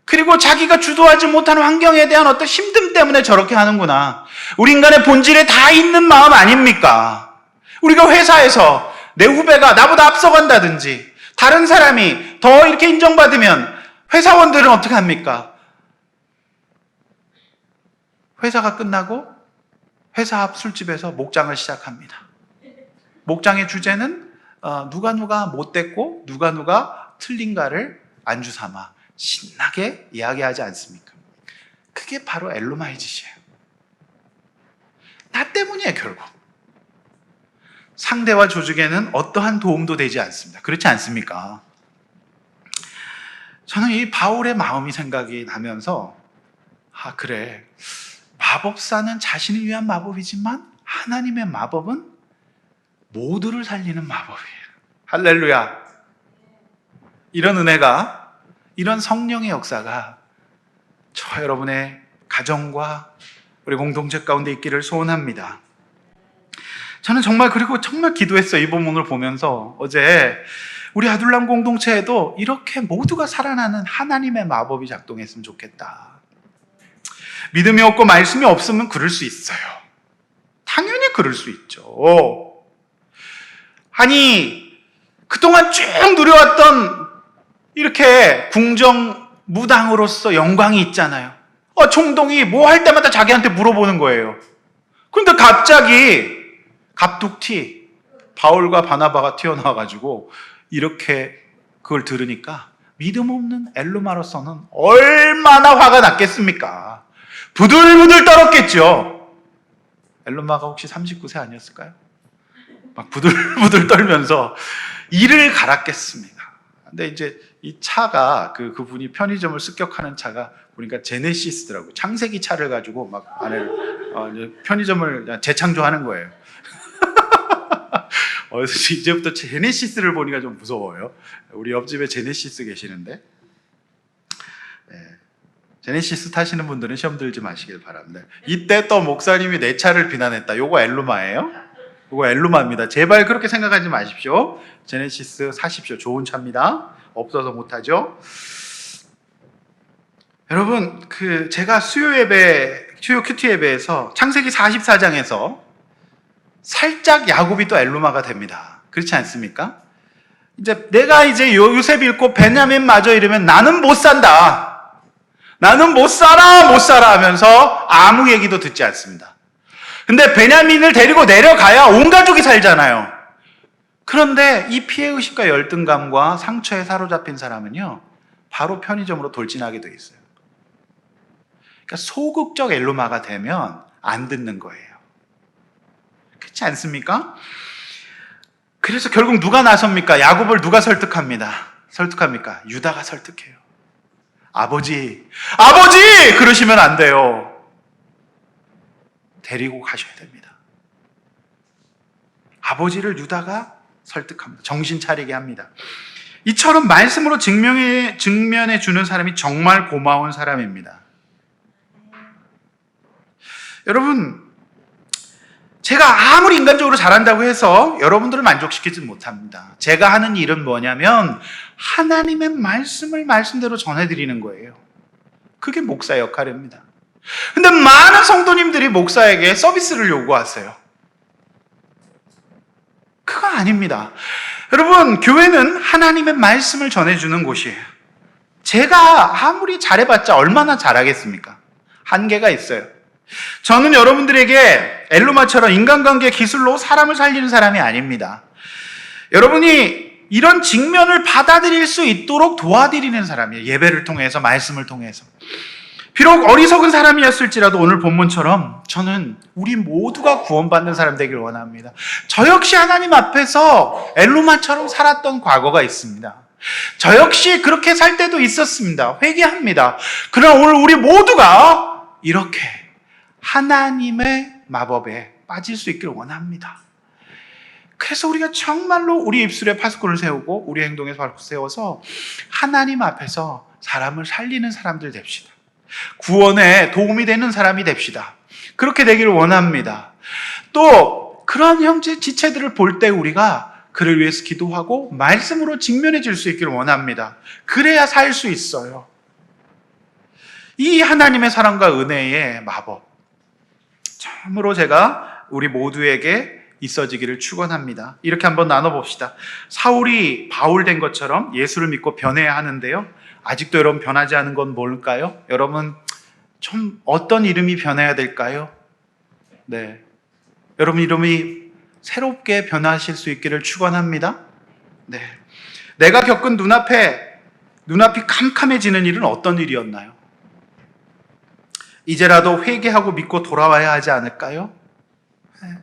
그리고 자기가 주도하지 못하는 환경에 대한 어떤 힘듦 때문에 저렇게 하는구나. 우리 인간의 본질에 다 있는 마음 아닙니까? 우리가 회사에서 내 후배가 나보다 앞서간다든지 다른 사람이 더 이렇게 인정받으면 회사원들은 어떻게 합니까? 회사가 끝나고 회사 앞 술집에서 목장을 시작합니다. 목장의 주제는 누가 못됐고 누가 틀린가를 안주 삼아 신나게 이야기하지 않습니까? 그게 바로 엘르마의 짓이에요. 나 때문이에요, 결국. 상대와 조직에는 어떠한 도움도 되지 않습니다. 그렇지 않습니까? 저는 이 바울의 마음이 생각이 나면서 그래, 마법사는 자신을 위한 마법이지만 하나님의 마법은 모두를 살리는 마법이에요. 할렐루야. 이런 은혜가, 이런 성령의 역사가 저 여러분의 가정과 우리 공동체 가운데 있기를 소원합니다. 저는 정말 기도했어요. 이 본문을 보면서 어제 우리 아둘람 공동체에도 이렇게 모두가 살아나는 하나님의 마법이 작동했으면 좋겠다. 믿음이 없고 말씀이 없으면 그럴 수 있어요. 당연히 그럴 수 있죠. 아니, 그동안 쭉 누려왔던 이렇게 궁정무당으로서 영광이 있잖아요. 총동이 뭐 할 때마다 자기한테 물어보는 거예요. 그런데 갑자기 갑툭튀 바울과 바나바가 튀어나와가지고 이렇게 그걸 들으니까 믿음 없는 엘르마로서는 얼마나 화가 났겠습니까? 부들부들 떨었겠죠. 엘르마가 혹시 39세 아니었을까요? 막 부들부들 떨면서 이를 갈았겠습니다. 근데 이제 이 차가 그분이 편의점을 습격하는 차가 보니까 제네시스더라고요. 창세기 차를 가지고 막 안에 편의점을 재창조하는 거예요. 이제부터 제네시스를 보니까 좀 무서워요. 우리 옆집에 제네시스 계시는데, 제네시스 타시는 분들은 시험 들지 마시길 바랍니다. 이때 또 목사님이 내 차를 비난했다. 요거 엘루마예요. 요거 엘루마입니다. 제발 그렇게 생각하지 마십시오. 제네시스 사십시오. 좋은 차입니다. 없어서 못하죠. 여러분, 제가 수요 큐티 예배에서 창세기 44장에서 살짝 야곱이 또 엘루마가 됩니다. 그렇지 않습니까? 내가 요셉 읽고 베냐민마저 이러면 나는 못 산다. 나는 못 살아 하면서 아무 얘기도 듣지 않습니다. 근데 베냐민을 데리고 내려가야 온 가족이 살잖아요. 그런데 이 피해의식과 열등감과 상처에 사로잡힌 사람은요, 바로 편의점으로 돌진하게 돼 있어요. 그러니까 소극적 엘루마가 되면 안 듣는 거예요. 그렇지 않습니까? 그래서 결국 누가 나섭니까? 야곱을 누가 설득합니다? 설득합니까? 유다가 설득해요. 아버지 그러시면 안 돼요. 데리고 가셔야 됩니다. 아버지를 유다가 설득합니다. 정신 차리게 합니다. 이처럼 말씀으로 증명해 주는 사람이 정말 고마운 사람입니다. 여러분, 제가 아무리 인간적으로 잘한다고 해서 여러분들을 만족시키지 못합니다. 제가 하는 일은 뭐냐면 하나님의 말씀을 말씀대로 전해드리는 거예요. 그게 목사 역할입니다. 근데 많은 성도님들이 목사에게 서비스를 요구하세요. 그거 아닙니다. 여러분, 교회는 하나님의 말씀을 전해주는 곳이에요. 제가 아무리 잘해봤자 얼마나 잘하겠습니까? 한계가 있어요. 저는 여러분들에게 엘루마처럼 인간관계 기술로 사람을 살리는 사람이 아닙니다. 여러분이 이런 직면을 받아들일 수 있도록 도와드리는 사람이에요. 예배를 통해서, 말씀을 통해서. 비록 어리석은 사람이었을지라도 오늘 본문처럼 저는 우리 모두가 구원받는 사람 되길 원합니다. 저 역시 하나님 앞에서 엘루마처럼 살았던 과거가 있습니다. 저 역시 그렇게 살 때도 있었습니다. 회개합니다. 그러나 오늘 우리 모두가 이렇게 하나님의 마법에 빠질 수 있기를 원합니다. 그래서 우리가 정말로 우리 입술에 파수꾼을 세우고 우리 행동에 파수꾼을 세워서 하나님 앞에서 사람을 살리는 사람들 됩시다. 구원에 도움이 되는 사람이 됩시다. 그렇게 되기를 원합니다. 또 그런 형제 지체들을 볼 때 우리가 그를 위해서 기도하고 말씀으로 직면해 줄 수 있기를 원합니다. 그래야 살 수 있어요. 이 하나님의 사랑과 은혜의 마법, 참으로 제가 우리 모두에게 있어지기를 축원합니다. 이렇게 한번 나눠봅시다. 사울이 바울 된 것처럼 예수를 믿고 변해야 하는데요. 아직도 여러분 변하지 않은 건 뭘까요? 여러분 좀 어떤 이름이 변해야 될까요? 네, 여러분 이름이 새롭게 변하실 수 있기를 축원합니다. 네, 내가 겪은 눈앞이 캄캄해지는 일은 어떤 일이었나요? 이제라도 회개하고 믿고 돌아와야 하지 않을까요? 네.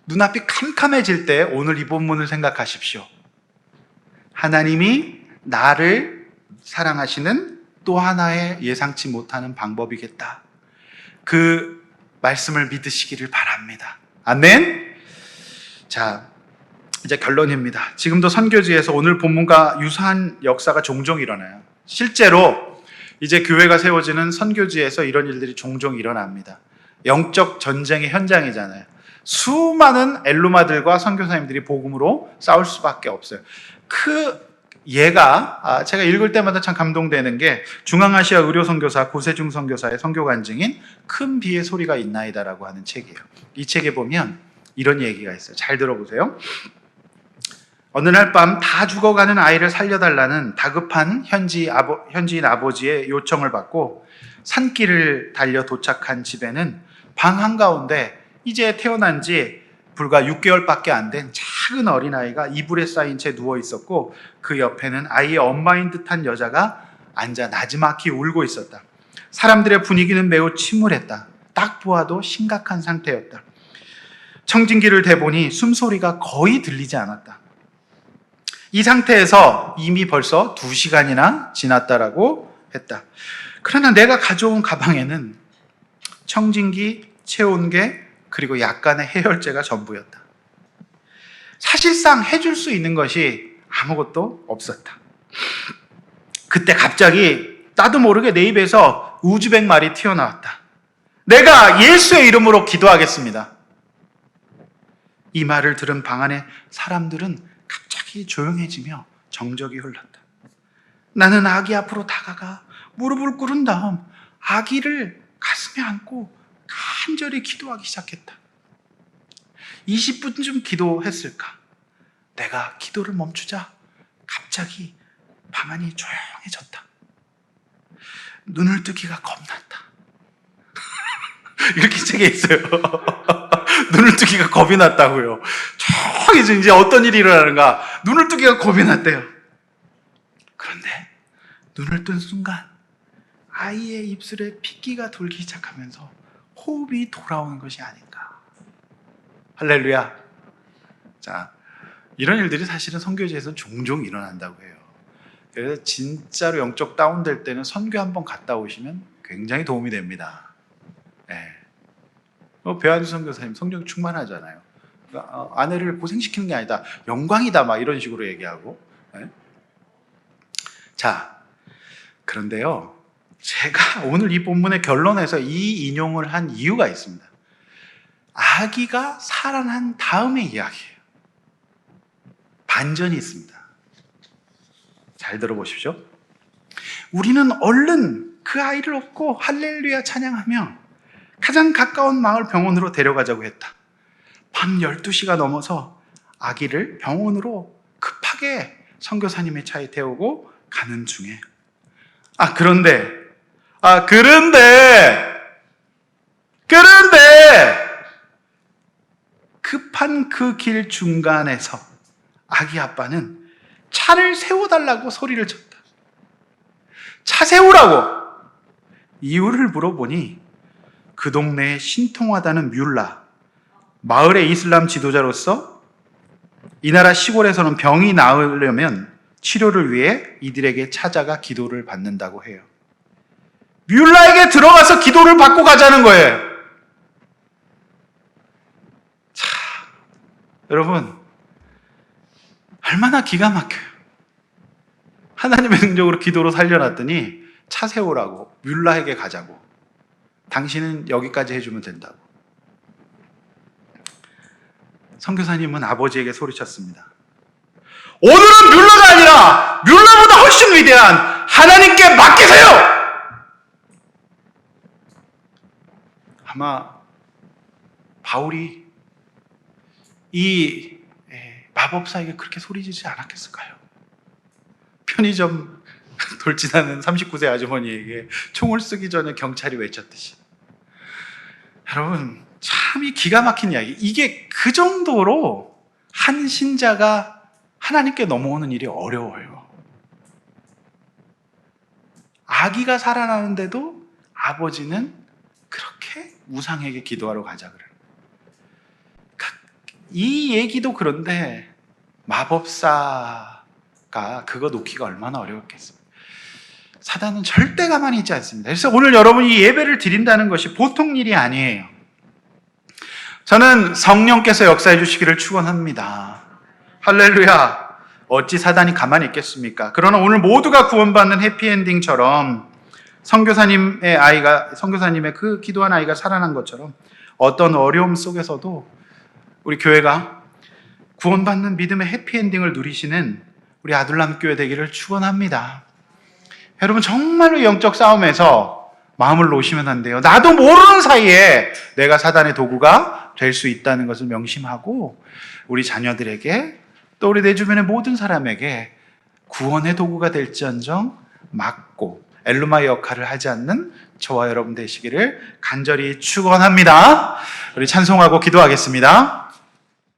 눈앞이 캄캄해질 때 오늘 이 본문을 생각하십시오. 하나님이 나를 사랑하시는 또 하나의 예상치 못하는 방법이겠다. 그 말씀을 믿으시기를 바랍니다. 아멘. 자, 이제 결론입니다. 지금도 선교지에서 오늘 본문과 유사한 역사가 종종 일어나요. 실제로 이제 교회가 세워지는 선교지에서 이런 일들이 종종 일어납니다. 영적 전쟁의 현장이잖아요. 수많은 엘루마들과 선교사님들이 복음으로 싸울 수밖에 없어요. 제가 읽을 때마다 참 감동되는 게 중앙아시아 의료선교사 고세중 선교사의 선교 간증인 큰 비의 소리가 있나이다라고 하는 책이에요. 이 책에 보면 이런 얘기가 있어요. 잘 들어보세요. 어느 날 밤 다 죽어가는 아이를 살려달라는 다급한 현지인 아버지의 요청을 받고 산길을 달려 도착한 집에는 방 한가운데 이제 태어난 지 불과 6개월밖에 안 된 작은 어린아이가 이불에 쌓인 채 누워 있었고 그 옆에는 아이의 엄마인 듯한 여자가 앉아 나지막히 울고 있었다. 사람들의 분위기는 매우 침울했다. 딱 보아도 심각한 상태였다. 청진기를 대보니 숨소리가 거의 들리지 않았다. 이 상태에서 이미 벌써 2시간이나 지났다라고 했다. 그러나 내가 가져온 가방에는 청진기, 체온계, 그리고 약간의 해열제가 전부였다. 사실상 해줄 수 있는 것이 아무것도 없었다. 그때 갑자기 나도 모르게 내 입에서 우즈벡 말이 튀어나왔다. 내가 예수의 이름으로 기도하겠습니다. 이 말을 들은 방 안의 사람들은 갑자기 조용해지며 정적이 흘렀다. 나는 아기 앞으로 다가가 무릎을 꿇은 다음 아기를 가슴에 안고 간절히 기도하기 시작했다. 20분쯤 기도했을까? 내가 기도를 멈추자 갑자기 방 안이 조용해졌다. 눈을 뜨기가 겁났다. 이렇게 책에 있어요. 눈을 뜨기가 겁이 났다고요. 조용해져. 이제 어떤 일이 일어나는가? 눈을 뜨기가 겁이 났대요. 그런데 눈을 뜬 순간 아이의 입술에 핏기가 돌기 시작하면서 호흡이 돌아오는 것이 아닌가. 할렐루야. 자, 이런 일들이 사실은 선교지에서 종종 일어난다고 해요. 그래서 진짜로 영적 다운될 때는 선교 한번 갔다 오시면 굉장히 도움이 됩니다. 배한주 선교사님 성령 충만하잖아요. 그러니까 아내를 고생시키는 게 아니다. 영광이다. 막 이런 식으로 얘기하고. 자, 그런데요. 제가 오늘 이 본문의 결론에서 이 인용을 한 이유가 있습니다. 아기가 살아난 다음의 이야기예요. 반전이 있습니다. 잘 들어보십시오. 우리는 얼른 그 아이를 업고 할렐루야 찬양하며 가장 가까운 마을 병원으로 데려가자고 했다. 밤 12시가 넘어서 아기를 병원으로 급하게 선교사님의 차에 태우고 가는 중에 그런데 급한 그 길 중간에서 아기 아빠는 차를 세워달라고 소리를 쳤다. 차 세우라고! 이유를 물어보니 그 동네에 신통하다는 뮬라, 마을의 이슬람 지도자로서 이 나라 시골에서는 병이 나으려면 치료를 위해 이들에게 찾아가 기도를 받는다고 해요. 뮬라에게 들어가서 기도를 받고 가자는 거예요. 자, 여러분, 얼마나 기가 막혀요. 하나님의 능력으로 기도로 살려놨더니 차 세우라고, 뮬라에게 가자고. 당신은 여기까지 해주면 된다고. 선교사님은 아버지에게 소리쳤습니다. 오늘은 뮬라가 아니라 뮬라보다 훨씬 위대한 하나님께 맡기세요! 아마 바울이 이 마법사에게 그렇게 소리지지 않았겠을까요? 편의점 돌진하는 39세 아주머니에게 총을 쓰기 전에 경찰이 외쳤듯이. 여러분, 참 이 기가 막힌 이야기. 이게 그 정도로 한 신자가 하나님께 넘어오는 일이 어려워요. 아기가 살아나는데도 아버지는 그렇게 우상에게 기도하러 가자 그래요. 이 얘기도 그런데 마법사가 그거 놓기가 얼마나 어려웠겠습니까? 사단은 절대 가만히 있지 않습니다. 그래서 오늘 여러분이 예배를 드린다는 것이 보통 일이 아니에요. 저는 성령께서 역사해 주시기를 축원합니다. 할렐루야. 어찌 사단이 가만히 있겠습니까? 그러나 오늘 모두가 구원받는 해피엔딩처럼 선교사님의 그 기도한 아이가 살아난 것처럼 어떤 어려움 속에서도 우리 교회가 구원받는 믿음의 해피엔딩을 누리시는 우리 아둘람 교회 되기를 축원합니다. 여러분, 정말로 영적 싸움에서 마음을 놓으시면 안 돼요. 나도 모르는 사이에 내가 사단의 도구가 될 수 있다는 것을 명심하고 우리 자녀들에게 또 우리 내 주변의 모든 사람에게 구원의 도구가 될지언정 막고 엘루마의 역할을 하지 않는 저와 여러분 되시기를 간절히 축원합니다. 우리 찬송하고 기도하겠습니다.